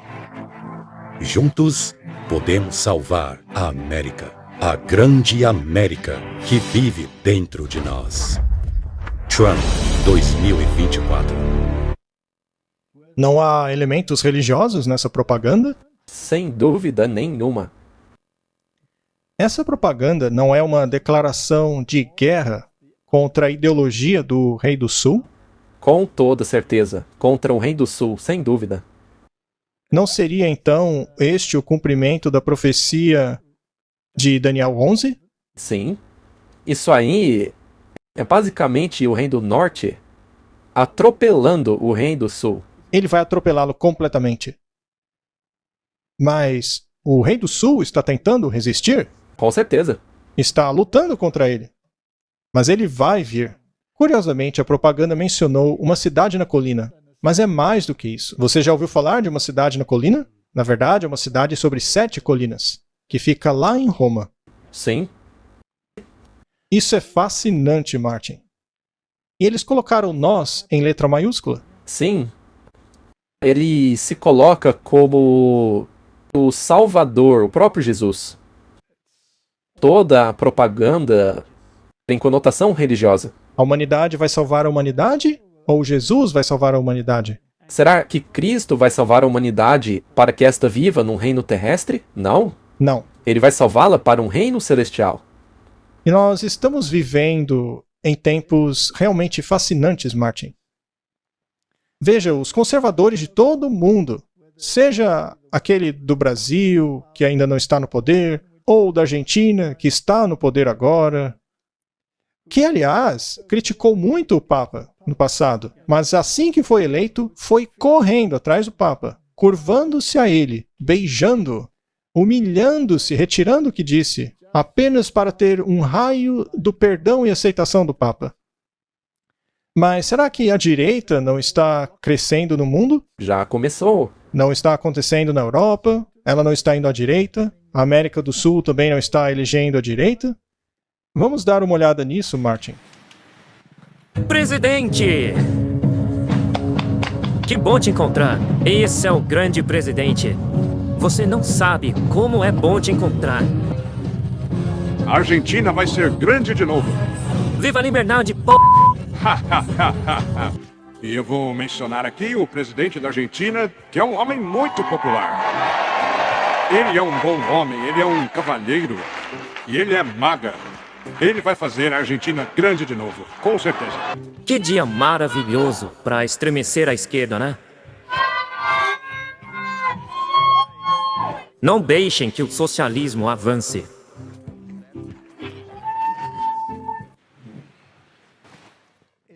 Juntos, podemos salvar a América, a grande América que vive dentro de nós. Trump, 2024. Não há elementos religiosos nessa propaganda? Sem dúvida nenhuma. Essa propaganda não é uma declaração de guerra contra a ideologia do Rei do Sul? Com toda certeza. Contra o Rei do Sul, sem dúvida. Não seria então este o cumprimento da profecia de Daniel 11? Sim. Isso aí é basicamente o Rei do Norte atropelando o Rei do Sul. Ele vai atropelá-lo completamente. Mas o Rei do Sul está tentando resistir? Com certeza. Está lutando contra ele. Mas ele vai vir. Curiosamente, a propaganda mencionou uma cidade na colina. Mas é mais do que isso. Você já ouviu falar de uma cidade na colina? Na verdade, é uma cidade sobre 7 colinas, que fica lá em Roma. Sim. Isso é fascinante, Martin. E eles colocaram nós em letra maiúscula. Sim. Ele se coloca como o Salvador, o próprio Jesus. Toda a propaganda tem conotação religiosa. A humanidade vai salvar a humanidade? Ou Jesus vai salvar a humanidade? Será que Cristo vai salvar a humanidade para que esta viva num reino terrestre? Não. Não. Ele vai salvá-la para um reino celestial. E nós estamos vivendo em tempos realmente fascinantes, Martin. Veja, os conservadores de todo o mundo, seja aquele do Brasil, que ainda não está no poder, ou da Argentina, que está no poder agora, que, aliás, criticou muito o Papa no passado, mas assim que foi eleito, foi correndo atrás do Papa, curvando-se a ele, beijando, humilhando-se, retirando o que disse, apenas para ter um raio do perdão e aceitação do Papa. Mas será que a direita não está crescendo no mundo? Já começou. Não está acontecendo na Europa? Ela não está indo à direita? A América do Sul também não está elegendo a direita? Vamos dar uma olhada nisso, Martin. Presidente! Que bom te encontrar. Esse é o grande presidente. Você não sabe como é bom te encontrar. A Argentina vai ser grande de novo. Viva a liberdade, E eu vou mencionar aqui o presidente da Argentina, que é um homem muito popular. Ele é um bom homem, ele é um cavalheiro, e ele é maga. Ele vai fazer a Argentina grande de novo, com certeza. Que dia maravilhoso para estremecer a esquerda, né? Não deixem que o socialismo avance.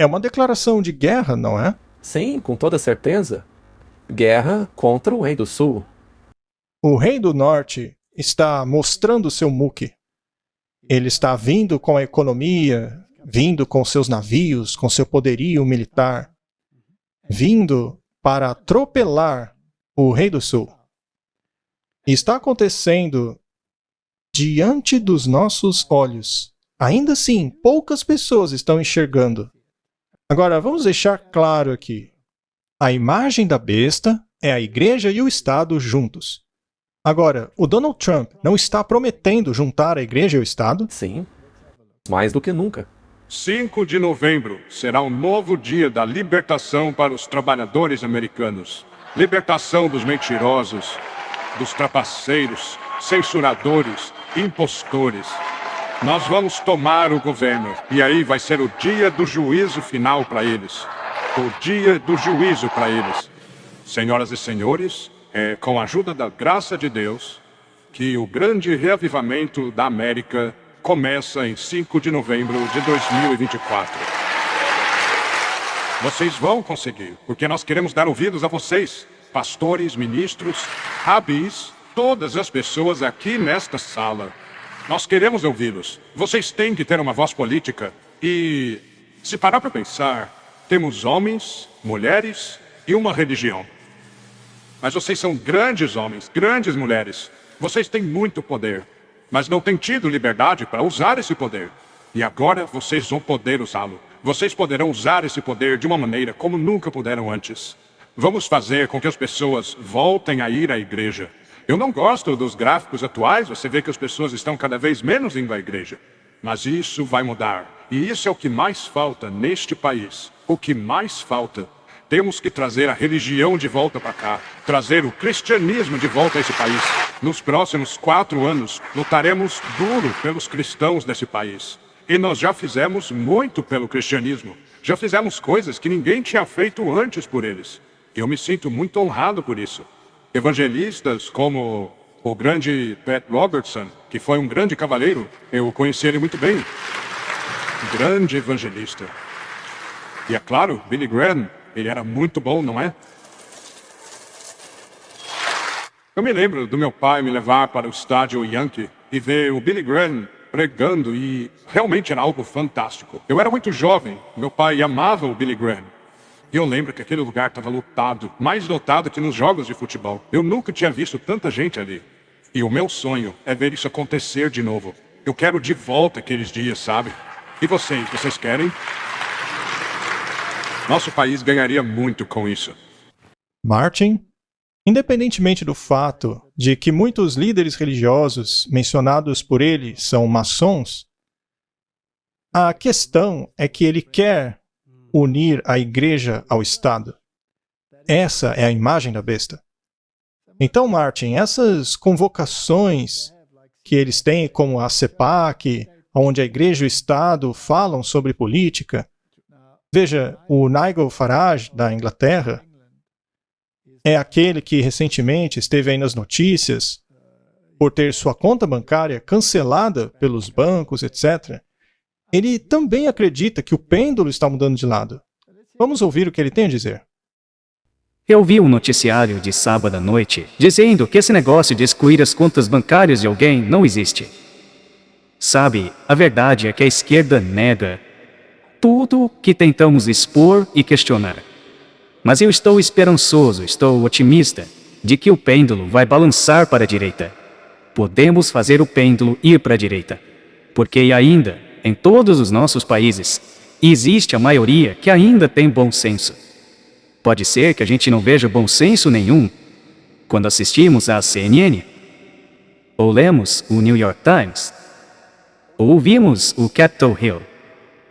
É uma declaração de guerra, não é? Sim, com toda certeza. Guerra contra o Rei do Sul. O Rei do Norte está mostrando seu muque. Ele está vindo com a economia, vindo com seus navios, com seu poderio militar, vindo para atropelar o Rei do Sul. E está acontecendo diante dos nossos olhos. Ainda assim, poucas pessoas estão enxergando. Agora, vamos deixar claro aqui. A imagem da besta é a igreja e o Estado juntos. Agora, o Donald Trump não está prometendo juntar a igreja e o Estado? Sim, mais do que nunca. 5 de novembro será um novo dia da libertação para os trabalhadores americanos. Libertação dos mentirosos, dos trapaceiros, censuradores, impostores. Nós vamos tomar o governo e aí vai ser o dia do juízo final para eles. O dia do juízo para eles. Senhoras e senhores, é com a ajuda da graça de Deus que o grande reavivamento da América começa em 5 de novembro de 2024. Vocês vão conseguir, porque nós queremos dar ouvidos a vocês, pastores, ministros, rabis, todas as pessoas aqui nesta sala. Nós queremos ouvi-los. Vocês têm que ter uma voz política. E, se parar para pensar, temos homens, mulheres e uma religião. Mas vocês são grandes homens, grandes mulheres. Vocês têm muito poder, mas não têm tido liberdade para usar esse poder. E agora vocês vão poder usá-lo. Vocês poderão usar esse poder de uma maneira como nunca puderam antes. Vamos fazer com que as pessoas voltem a ir à igreja. Eu não gosto dos gráficos atuais, você vê que as pessoas estão cada vez menos indo à igreja. Mas isso vai mudar. E isso é o que mais falta neste país. O que mais falta. Temos que trazer a religião de volta para cá. Trazer o cristianismo de volta a esse país. Nos próximos 4 anos, lutaremos duro pelos cristãos desse país. E nós já fizemos muito pelo cristianismo. Já fizemos coisas que ninguém tinha feito antes por eles. Eu me sinto muito honrado por isso. Evangelistas como o grande Pat Robertson, que foi um grande cavaleiro, eu conheci ele muito bem. Grande evangelista. E é claro, Billy Graham, ele era muito bom, não é? Eu me lembro do meu pai me levar para o estádio Yankee e ver o Billy Graham pregando e realmente era algo fantástico. Eu era muito jovem, meu pai amava o Billy Graham. E eu lembro que aquele lugar estava lotado, mais lotado que nos jogos de futebol. Eu nunca tinha visto tanta gente ali. E o meu sonho é ver isso acontecer de novo. Eu quero de volta aqueles dias, sabe? E vocês querem? Nosso país ganharia muito com isso. Martin, independentemente do fato de que muitos líderes religiosos mencionados por ele são maçons, a questão é que ele quer unir a igreja ao Estado. Essa é a imagem da besta. Então, Martin, essas convocações que eles têm, como a CEPAC, onde a igreja e o Estado falam sobre política, veja, o Nigel Farage, da Inglaterra, é aquele que recentemente esteve aí nas notícias por ter sua conta bancária cancelada pelos bancos, etc. Ele também acredita que o pêndulo está mudando de lado. Vamos ouvir o que ele tem a dizer. Eu vi um noticiário de sábado à noite dizendo que esse negócio de excluir as contas bancárias de alguém não existe. Sabe, a verdade é que a esquerda nega tudo que tentamos expor e questionar. Mas eu estou esperançoso, estou otimista de que o pêndulo vai balançar para a direita. Podemos fazer o pêndulo ir para a direita. Porque ainda, em todos os nossos países, existe a maioria que ainda tem bom senso. Pode ser que a gente não veja bom senso nenhum quando assistimos à CNN, ou lemos o New York Times, ou ouvimos o Capitol Hill.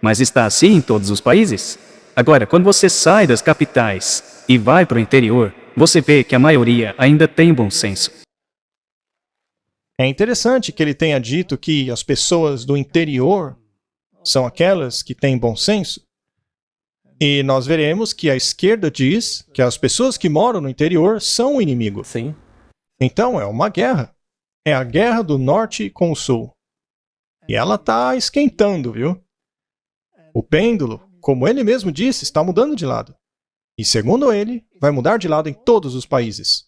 Mas está assim em todos os países? Agora, quando você sai das capitais e vai para o interior, você vê que a maioria ainda tem bom senso. É interessante que ele tenha dito que as pessoas do interior são aquelas que têm bom senso. E nós veremos que a esquerda diz que as pessoas que moram no interior são o inimigo. Sim. Então é uma guerra. É a guerra do norte com o sul. E ela está esquentando, viu? O pêndulo, como ele mesmo disse, está mudando de lado. E segundo ele, vai mudar de lado em todos os países.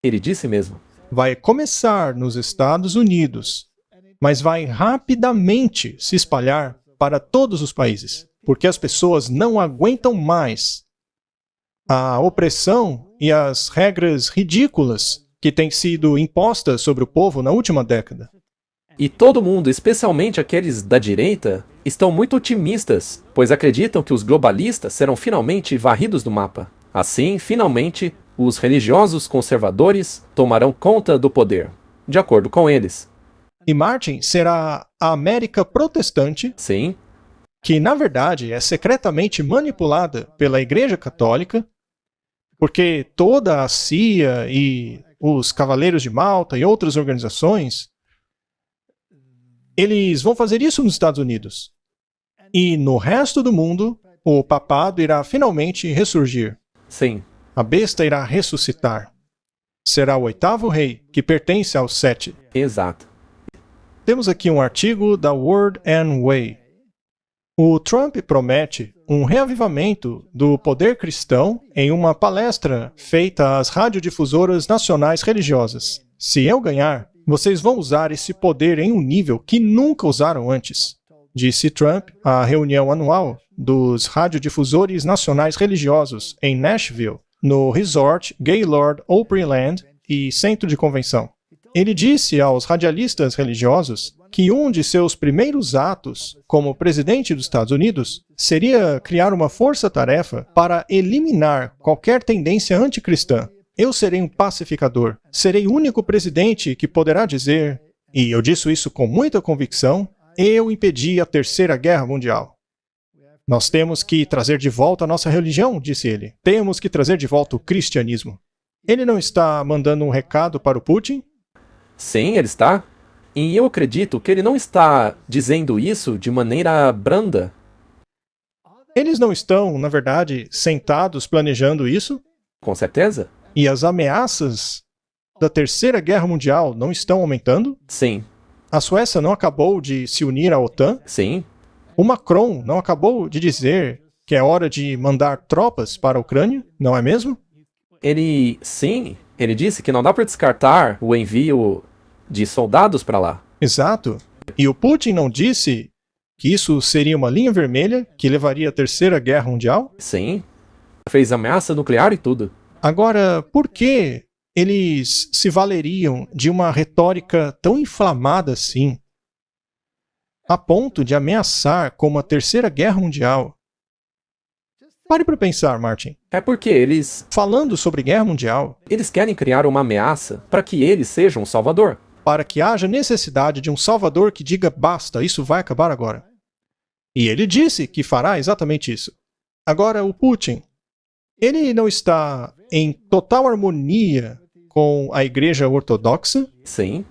Ele disse mesmo. Vai começar nos Estados Unidos, mas vai rapidamente se espalhar para todos os países, porque as pessoas não aguentam mais a opressão e as regras ridículas que têm sido impostas sobre o povo na última década. E todo mundo, especialmente aqueles da direita, estão muito otimistas, pois acreditam que os globalistas serão finalmente varridos do mapa. Assim, finalmente, os religiosos conservadores tomarão conta do poder, de acordo com eles. E Martin será a América protestante, Sim, que na verdade é secretamente manipulada pela Igreja Católica, porque toda a CIA e os Cavaleiros de Malta e outras organizações, eles vão fazer isso nos Estados Unidos. E no resto do mundo, o papado irá finalmente ressurgir. sim, A besta irá ressuscitar. Será o 8º rei, que pertence aos 7. exato. Temos aqui um artigo da Word and Way. O Trump promete um reavivamento do poder cristão em uma palestra feita às radiodifusoras nacionais religiosas. Se eu ganhar, vocês vão usar esse poder em um nível que nunca usaram antes, disse Trump à reunião anual dos radiodifusores nacionais religiosos em Nashville, no resort Gaylord Opryland e centro de convenção. Ele disse aos radialistas religiosos que um de seus primeiros atos como presidente dos Estados Unidos seria criar uma força-tarefa para eliminar qualquer tendência anticristã. Eu serei um pacificador, serei o único presidente que poderá dizer, e eu disse isso com muita convicção, eu impedi a Terceira Guerra Mundial. Nós temos que trazer de volta a nossa religião, disse ele. Temos que trazer de volta o cristianismo. Ele não está mandando um recado para o Putin? Sim, ele está. E eu acredito que ele não está dizendo isso de maneira branda. Eles não estão, na verdade, sentados planejando isso? Com certeza? E as ameaças da Terceira Guerra Mundial não estão aumentando? Sim, A Suécia não acabou de se unir à OTAN? sim, O Macron não acabou de dizer que é hora de mandar tropas para a Ucrânia, não é mesmo? ele disse que não dá para descartar o envio de soldados para lá. Exato. E o Putin não disse que isso seria uma linha vermelha que levaria à Terceira Guerra Mundial? Sim, fez ameaça nuclear e tudo. Agora, por que eles se valeriam de uma retórica tão inflamada assim, a ponto de ameaçar com uma Terceira Guerra Mundial? Pare para pensar, Martin. É porque eles Falando sobre guerra mundial, querem criar uma ameaça para que eles sejam um salvador. para que haja necessidade de um salvador que diga basta, isso vai acabar agora. E ele disse que fará exatamente isso. Agora, o Putin, ele não está em total harmonia com a Igreja Ortodoxa? Sim,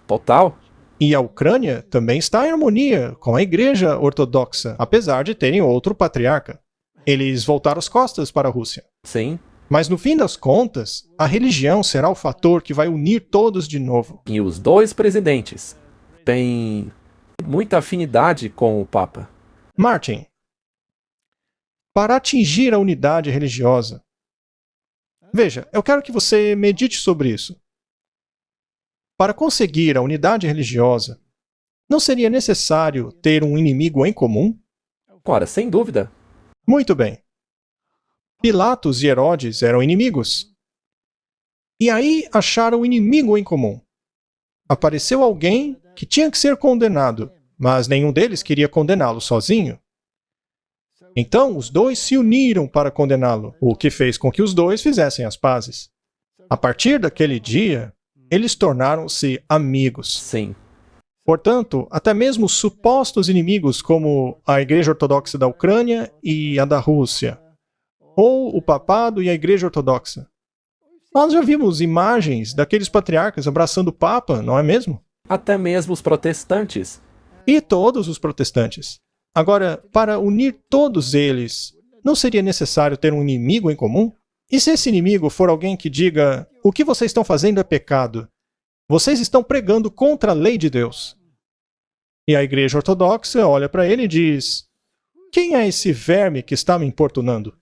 total. E a Ucrânia também está em harmonia com a Igreja Ortodoxa, apesar de terem outro patriarca. Eles voltaram as costas para a Rússia. Sim, Mas no fim das contas, a religião será o fator que vai unir todos de novo. e os dois presidentes têm muita afinidade com o Papa. Martin, para atingir a unidade religiosa, veja, eu quero que você medite sobre isso. Para conseguir a unidade religiosa, não seria necessário ter um inimigo em comum? Ora, sem dúvida. Muito bem. Pilatos e Herodes eram inimigos. E aí acharam um inimigo em comum. Apareceu alguém que tinha que ser condenado, mas nenhum deles queria condená-lo sozinho. Então os dois se uniram para condená-lo, o que fez com que os dois fizessem as pazes. A partir daquele dia, eles tornaram-se amigos. Sim, Portanto, até mesmo supostos inimigos como a Igreja Ortodoxa da Ucrânia e a da Rússia, ou o Papado e a Igreja Ortodoxa. Nós já vimos imagens daqueles patriarcas abraçando o Papa, não é mesmo? até mesmo os protestantes. E todos os protestantes. Agora, para unir todos eles, não seria necessário ter um inimigo em comum? E se esse inimigo for alguém que diga: o que vocês estão fazendo é pecado? Vocês estão pregando contra a lei de Deus. E a Igreja Ortodoxa olha para ele e diz: quem é esse verme que está me importunando?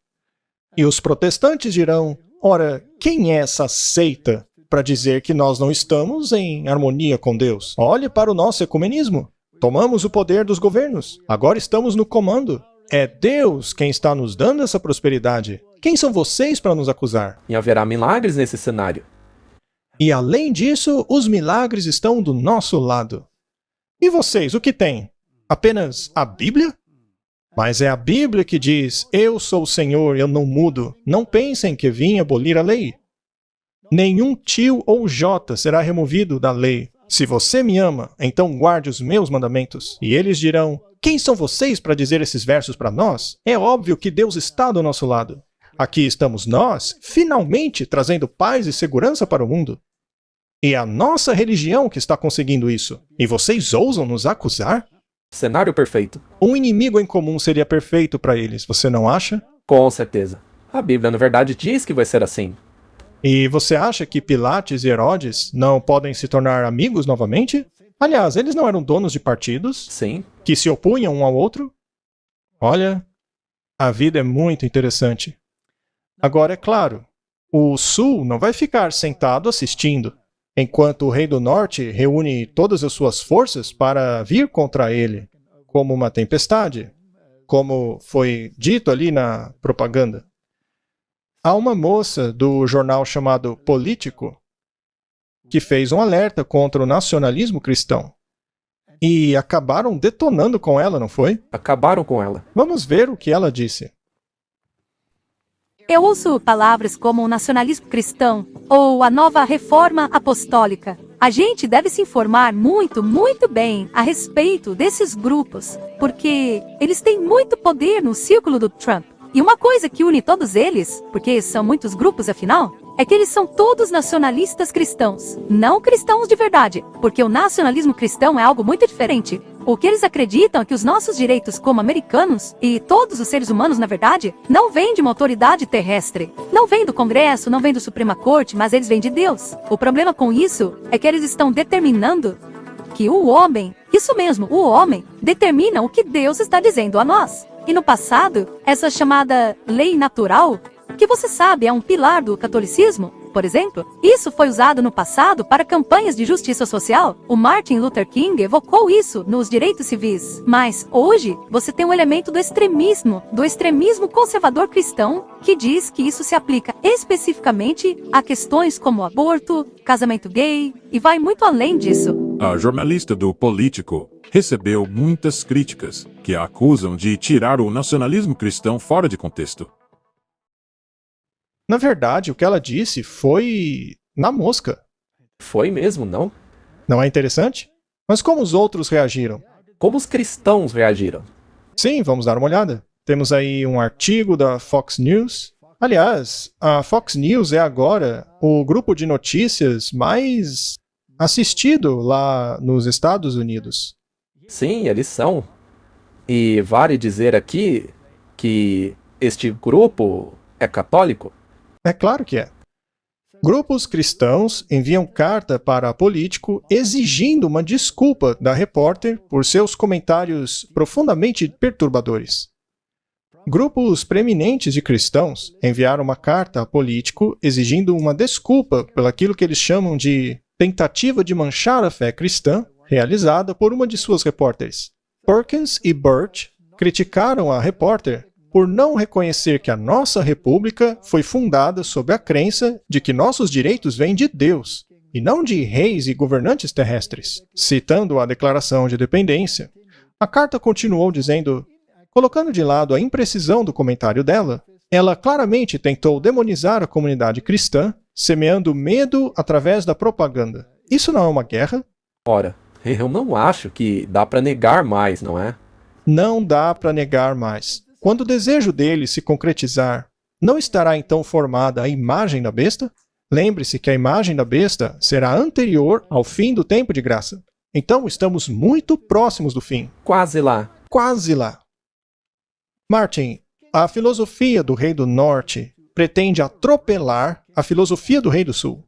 E os protestantes dirão: ora, quem é essa seita para dizer que nós não estamos em harmonia com Deus? Olhe para o nosso ecumenismo. Tomamos o poder dos governos. Agora estamos no comando. É Deus quem está nos dando essa prosperidade. Quem são vocês para nos acusar? E haverá milagres nesse cenário. E além disso, os milagres estão do nosso lado. E vocês, o que têm? Apenas a Bíblia? Mas é a Bíblia que diz, eu sou o Senhor, eu não mudo. Não pensem que vim abolir a lei. Nenhum tio ou jota será removido da lei. Se você me ama, então guarde os meus mandamentos. E eles dirão, quem são vocês para dizer esses versos para nós? É óbvio que Deus está do nosso lado. Aqui estamos nós, finalmente trazendo paz e segurança para o mundo. E é a nossa religião que está conseguindo isso. E vocês ousam nos acusar? Cenário perfeito. Um inimigo em comum seria perfeito para eles, você não acha? Com certeza. A Bíblia, na verdade, diz que vai ser assim. E você acha que Pilates e Herodes não podem se tornar amigos novamente? Aliás, eles não eram donos de partidos Sim. que se opunham um ao outro? Olha, a vida é muito interessante. Agora, é claro, o Sul não vai ficar sentado assistindo, enquanto o Rei do Norte reúne todas as suas forças para vir contra ele, como uma tempestade, como foi dito ali na propaganda. Há uma moça do jornal chamado Político que fez um alerta contra o nacionalismo cristão. E acabaram detonando com ela, não foi? Acabaram com ela. Vamos ver o que ela disse. Eu ouço palavras como o nacionalismo cristão ou a nova reforma apostólica. A gente deve se informar muito, muito bem a respeito desses grupos, porque eles têm muito poder no círculo do Trump. E uma coisa que une todos eles, porque são muitos grupos afinal, é que eles são todos nacionalistas cristãos, não cristãos de verdade, porque o nacionalismo cristão é algo muito diferente. O que eles acreditam é que os nossos direitos como americanos, e todos os seres humanos na verdade, não vêm de uma autoridade terrestre. Não vêm do Congresso, não vêm da Suprema Corte, mas eles vêm de Deus. O problema com isso é que eles estão determinando que o homem, isso mesmo, o homem, determina o que Deus está dizendo a nós. E no passado, essa chamada lei natural, que você sabe é um pilar do catolicismo, por exemplo, isso foi usado no passado para campanhas de justiça social. O Martin Luther King evocou isso nos direitos civis. Mas hoje, você tem um elemento do extremismo conservador cristão, que diz que isso se aplica especificamente a questões como aborto, casamento gay, e vai muito além disso. A jornalista do Político recebeu muitas críticas que a acusam de tirar o nacionalismo cristão fora de contexto. Na verdade, o que ela disse foi na mosca. Foi mesmo, não? Não é interessante? Mas como os outros reagiram? Como os cristãos reagiram? Sim, vamos dar uma olhada. Temos aí um artigo da Fox News. Aliás, a Fox News é agora o grupo de notícias mais assistido lá nos Estados Unidos. Sim, eles são. E vale dizer aqui que este grupo é católico? É claro que é. Grupos cristãos enviam carta para Político exigindo uma desculpa da repórter por seus comentários profundamente perturbadores. Grupos preeminentes de cristãos enviaram uma carta a Político exigindo uma desculpa pelaquilo que eles chamam de tentativa de manchar a fé cristã realizada por uma de suas repórteres. Perkins e Birch criticaram a repórter por não reconhecer que a nossa república foi fundada sob a crença de que nossos direitos vêm de Deus, e não de reis e governantes terrestres. Citando a Declaração de Independência, a carta continuou dizendo, colocando de lado a imprecisão do comentário dela, ela claramente tentou demonizar a comunidade cristã, semeando medo através da propaganda. Isso não é uma guerra? Ora, eu não acho que dá para negar mais, não é? Não dá para negar mais. Quando o desejo dele se concretizar, não estará então formada a imagem da besta? Lembre-se que a imagem da besta será anterior ao fim do tempo de graça. Então estamos muito próximos do fim. Quase lá. Quase lá. Martin, a filosofia do Rei do Norte pretende atropelar a filosofia do Rei do Sul.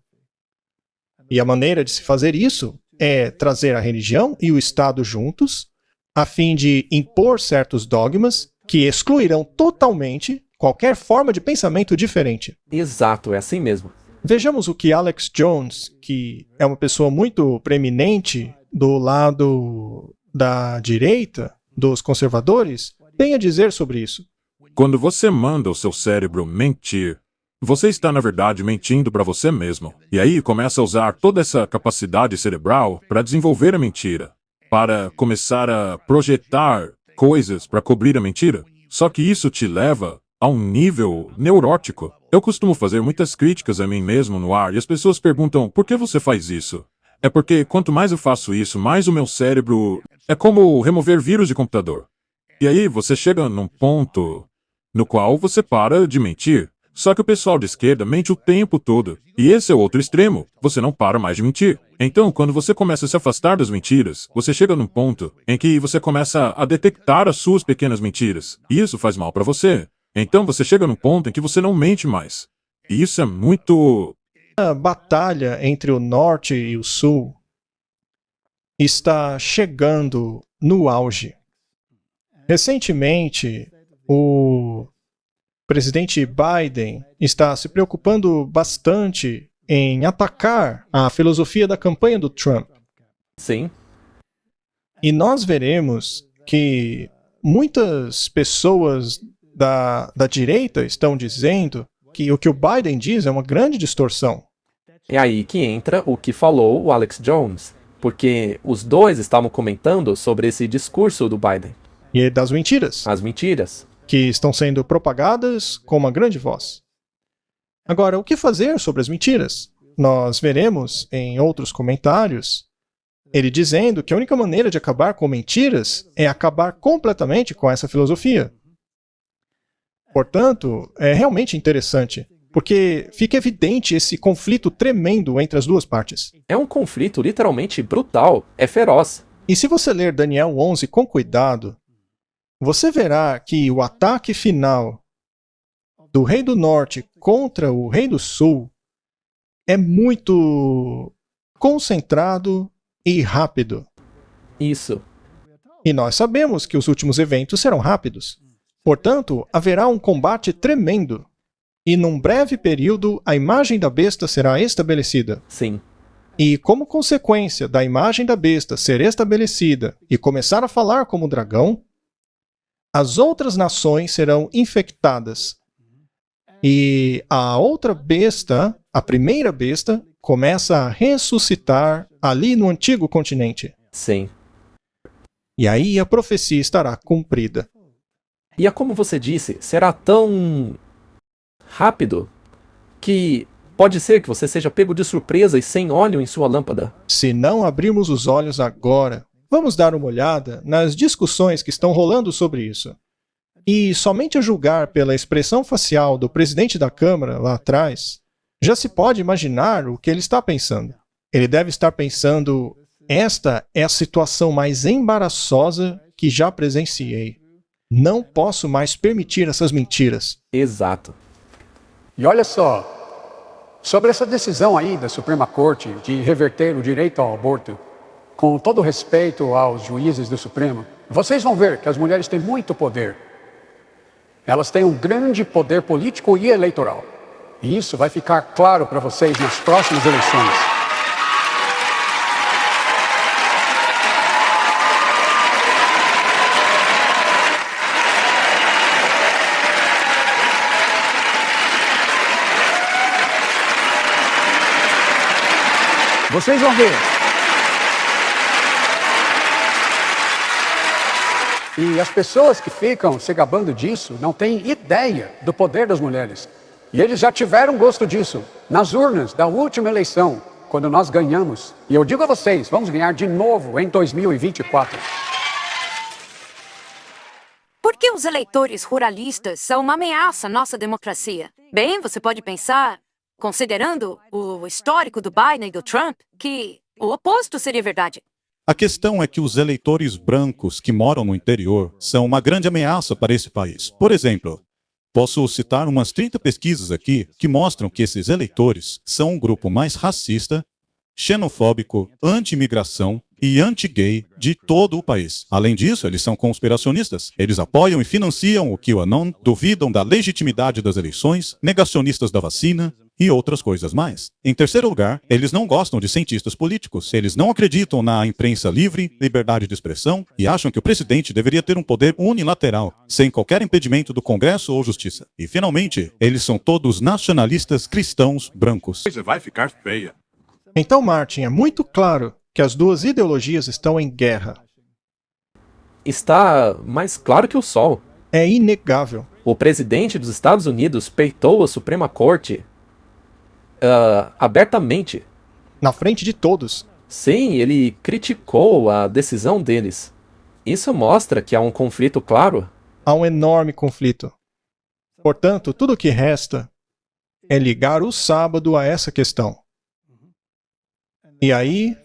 E a maneira de se fazer isso é trazer a religião e o Estado juntos, a fim de impor certos dogmas que excluirão totalmente qualquer forma de pensamento diferente. Exato, é assim mesmo. Vejamos o que Alex Jones, que é uma pessoa muito preeminente do lado da direita, dos conservadores, tem a dizer sobre isso. Quando você manda o seu cérebro mentir, você está, na verdade, mentindo para você mesmo. E aí começa a usar toda essa capacidade cerebral para desenvolver a mentira, para começar a projetar coisas para cobrir a mentira. Só que isso te leva a um nível neurótico. Eu costumo fazer muitas críticas a mim mesmo no ar e as pessoas perguntam: por que você faz isso? É porque quanto mais eu faço isso, mais o meu cérebro é como remover vírus de computador. E aí você chega num ponto no qual você para de mentir. Só que o pessoal de esquerda mente o tempo todo. E esse é o outro extremo. Você não para mais de mentir. Então, quando você começa a se afastar das mentiras, você chega num ponto em que você começa a detectar as suas pequenas mentiras. E isso faz mal para você. Então, você chega num ponto em que você não mente mais. E isso é muito... A batalha entre o norte e o sul está chegando no auge. Recentemente, o presidente Biden está se preocupando bastante em atacar a filosofia da campanha do Trump. Sim. E nós veremos que muitas pessoas da direita estão dizendo que o Biden diz é uma grande distorção. É aí que entra o que falou o Alex Jones, porque os dois estavam comentando sobre esse discurso do Biden. E das mentiras. As mentiras. Que estão sendo propagadas com uma grande voz. Agora, o que fazer sobre as mentiras? Nós veremos em outros comentários ele dizendo que a única maneira de acabar com mentiras é acabar completamente com essa filosofia. Portanto, é realmente interessante, porque fica evidente esse conflito tremendo entre as duas partes. É um conflito literalmente brutal, é feroz. E se você ler Daniel 11 com cuidado, você verá que o ataque final do Rei do Norte contra o Rei do Sul é muito concentrado e rápido. Isso. E nós sabemos que os últimos eventos serão rápidos. Portanto, haverá um combate tremendo. E num breve período, a imagem da besta será estabelecida. Sim. E como consequência da imagem da besta ser estabelecida e começar a falar como dragão, as outras nações serão infectadas. E a outra besta, a primeira besta, começa a ressuscitar ali no antigo continente. Sim. E aí a profecia estará cumprida. E é como você disse, será tão rápido que pode ser que você seja pego de surpresa e sem óleo em sua lâmpada. Se não abrirmos os olhos agora, vamos dar uma olhada nas discussões que estão rolando sobre isso. E somente a julgar pela expressão facial do presidente da Câmara lá atrás, já se pode imaginar o que ele está pensando. Ele deve estar pensando: esta é a situação mais embaraçosa que já presenciei. Não posso mais permitir essas mentiras. Exato. E olha só, sobre essa decisão aí da Suprema Corte de reverter o direito ao aborto, com todo respeito aos juízes do Supremo, vocês vão ver que as mulheres têm muito poder. Elas têm um grande poder político e eleitoral. E isso vai ficar claro para vocês nas próximas eleições. Vocês vão ver. E as pessoas que ficam se gabando disso não têm ideia do poder das mulheres. E eles já tiveram gosto disso nas urnas da última eleição, quando nós ganhamos. E eu digo a vocês, vamos ganhar de novo em 2024. Por que os eleitores ruralistas são uma ameaça à nossa democracia? Bem, você pode pensar, considerando o histórico do Biden e do Trump, que o oposto seria verdade. A questão é que os eleitores brancos que moram no interior são uma grande ameaça para esse país. Por exemplo, posso citar umas 30 pesquisas aqui que mostram que esses eleitores são um grupo mais racista, xenofóbico, anti-imigração e anti-gay de todo o país. Além disso, eles são conspiracionistas. Eles apoiam e financiam o QAnon, duvidam da legitimidade das eleições, negacionistas da vacina e outras coisas mais. Em terceiro lugar, eles não gostam de cientistas políticos. Eles não acreditam na imprensa livre, liberdade de expressão e acham que o presidente deveria ter um poder unilateral, sem qualquer impedimento do Congresso ou Justiça. E, finalmente, eles são todos nacionalistas cristãos brancos. Coisa vai ficar feia. Então, Martin, é muito claro que as duas ideologias estão em guerra. está mais claro que o sol. É inegável. O presidente dos Estados Unidos peitou a Suprema Corte abertamente. Na frente de todos. Sim, ele criticou a decisão deles. Isso mostra que há um conflito claro. Há um enorme conflito. Portanto, tudo o que resta é ligar o sábado a essa questão. E aí,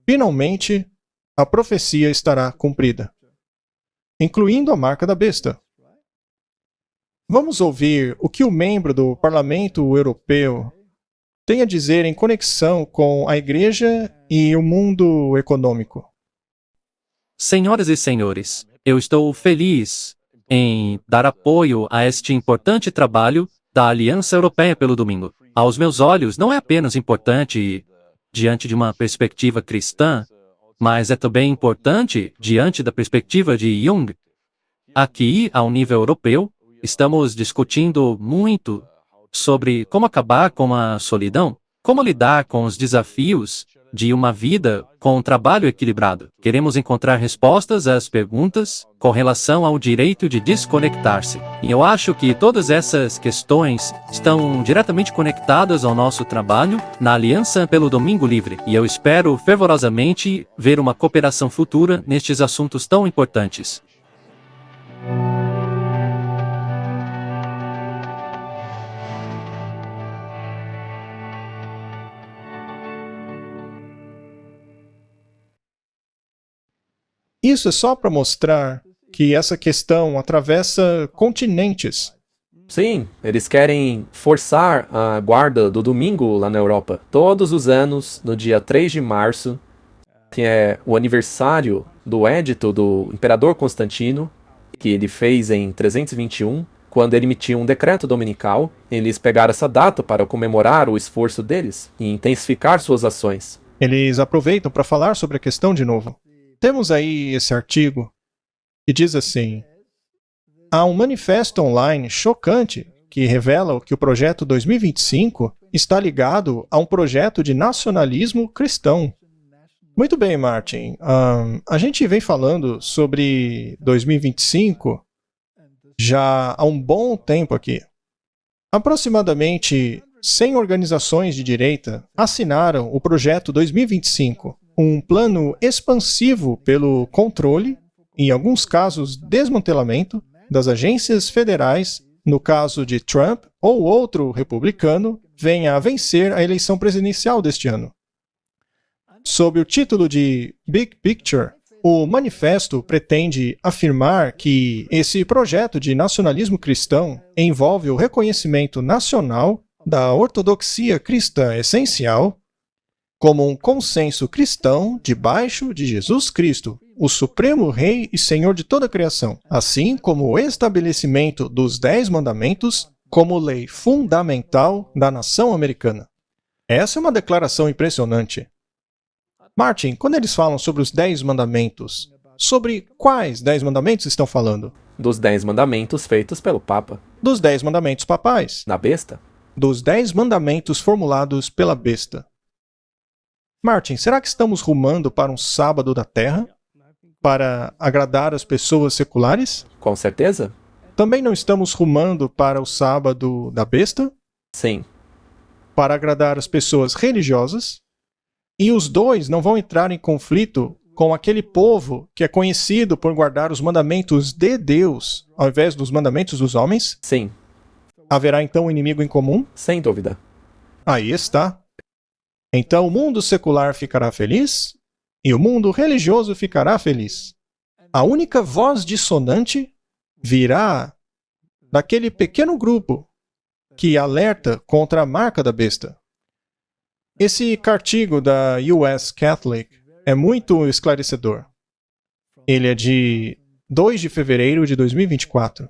finalmente, a profecia estará cumprida, incluindo a marca da besta. Vamos ouvir o que o membro do Parlamento Europeu tem a dizer em conexão com a Igreja e o mundo econômico. Senhoras e senhores, eu estou feliz em dar apoio a este importante trabalho da Aliança Europeia pelo Domingo. Aos meus olhos, não é apenas importante diante de uma perspectiva cristã, mas é também importante diante da perspectiva de Jung. Aqui, ao nível europeu, estamos discutindo muito sobre como acabar com a solidão, como lidar com os desafios de uma vida com um trabalho equilibrado. Queremos encontrar respostas às perguntas com relação ao direito de desconectar-se. E eu acho que todas essas questões estão diretamente conectadas ao nosso trabalho na Aliança pelo Domingo Livre. E eu espero fervorosamente ver uma cooperação futura nestes assuntos tão importantes. Isso é só para mostrar que essa questão atravessa continentes. Sim, eles querem forçar a guarda do domingo lá na Europa. Todos os anos, no dia 3 de março, que é o aniversário do édito do Imperador Constantino, que ele fez em 321, quando ele emitiu um decreto dominical, eles pegaram essa data para comemorar o esforço deles e intensificar suas ações. Eles aproveitam para falar sobre a questão de novo. Temos aí esse artigo que diz assim: há um manifesto online chocante que revela que o projeto 2025 está ligado a um projeto de nacionalismo cristão. Muito bem, Martin. A gente vem falando sobre 2025 já há um bom tempo aqui. Aproximadamente 100 organizações de direita assinaram o projeto 2025, um plano expansivo pelo controle, em alguns casos desmantelamento, das agências federais, no caso de Trump ou outro republicano, venha a vencer a eleição presidencial deste ano. Sob o título de Big Picture, o manifesto pretende afirmar que esse projeto de nacionalismo cristão envolve o reconhecimento nacional da ortodoxia cristã essencial como um consenso cristão debaixo de Jesus Cristo, o Supremo Rei e Senhor de toda a criação, assim como o estabelecimento dos 10 mandamentos como lei fundamental da nação americana. Essa é uma declaração impressionante. Martin, quando eles falam sobre os 10 mandamentos, sobre quais 10 mandamentos estão falando? Dos 10 mandamentos feitos pelo Papa. Dos 10 mandamentos papais. Na besta? Dos 10 mandamentos formulados pela besta. Martin, será que estamos rumando para um sábado da terra? Para agradar as pessoas seculares? Com certeza. Também não estamos rumando para o sábado da besta? Sim. Para agradar as pessoas religiosas? E os dois não vão entrar em conflito com aquele povo que é conhecido por guardar os mandamentos de Deus, ao invés dos mandamentos dos homens? Sim. Haverá então um inimigo em comum? Sem dúvida. Aí está. Então o mundo secular ficará feliz e o mundo religioso ficará feliz. A única voz dissonante virá daquele pequeno grupo que alerta contra a marca da besta. Esse artigo da US Catholic é muito esclarecedor. Ele é de 2 de fevereiro de 2024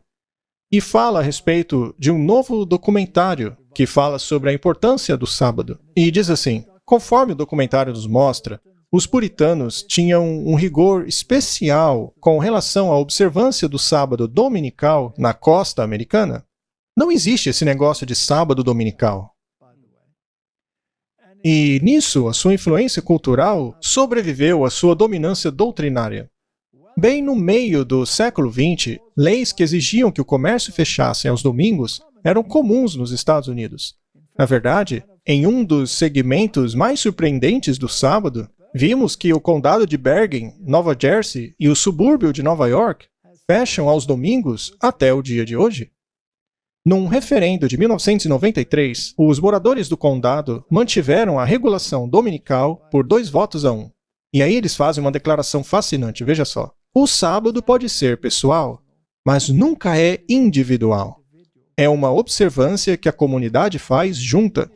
e fala a respeito de um novo documentário que fala sobre a importância do sábado. E diz assim: conforme o documentário nos mostra, os puritanos tinham um rigor especial com relação à observância do sábado dominical na costa americana. Não existe esse negócio de sábado dominical. E nisso, a sua influência cultural sobreviveu à sua dominância doutrinária. Bem no meio do século XX, leis que exigiam que o comércio fechasse aos domingos eram comuns nos Estados Unidos. Na verdade, em um dos segmentos mais surpreendentes do sábado, vimos que o condado de Bergen, Nova Jersey, e o subúrbio de Nova York fecham aos domingos até o dia de hoje. Num referendo de 1993, os moradores do condado mantiveram a regulação dominical por 2 votos a 1. E aí eles fazem uma declaração fascinante, veja só. O sábado pode ser pessoal, mas nunca é individual. É uma observância que a comunidade faz junta,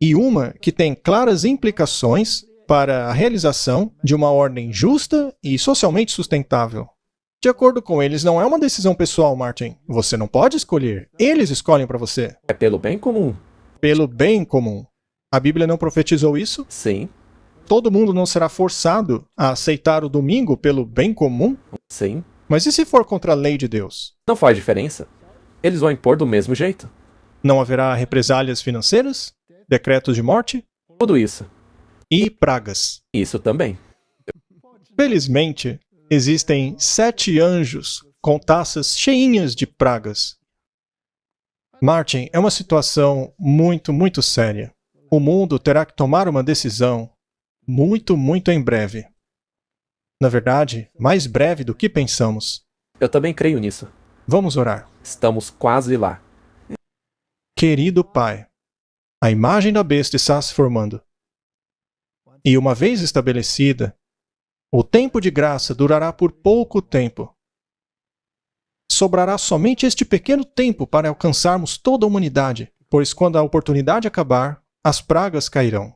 e uma que tem claras implicações para a realização de uma ordem justa e socialmente sustentável. De acordo com eles, não é uma decisão pessoal, Martin. Você não pode escolher. Eles escolhem para você. É pelo bem comum. Pelo bem comum. A Bíblia não profetizou isso? Sim. Todo mundo não será forçado a aceitar o domingo pelo bem comum? Sim. Mas e se for contra a lei de Deus? Não faz diferença. Eles vão impor do mesmo jeito. Não haverá represálias financeiras? Decretos de morte? Tudo isso. E pragas. Isso também. Felizmente, existem 7 anjos com taças cheinhas de pragas. Martin, é uma situação muito séria. O mundo terá que tomar uma decisão muito em breve. Na verdade, mais breve do que pensamos. Eu também creio nisso. Vamos orar. Estamos quase lá. Querido Pai, a imagem da besta está se formando. E uma vez estabelecida, o tempo de graça durará por pouco tempo. Sobrará somente este pequeno tempo para alcançarmos toda a humanidade, pois quando a oportunidade acabar, as pragas cairão.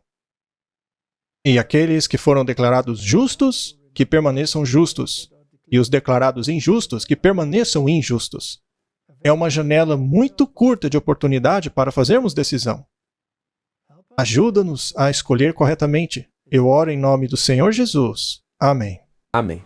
E aqueles que foram declarados justos, que permaneçam justos, e os declarados injustos, que permaneçam injustos. É uma janela muito curta de oportunidade para fazermos decisão. Ajuda-nos a escolher corretamente. Eu oro em nome do Senhor Jesus. Amém. Amém.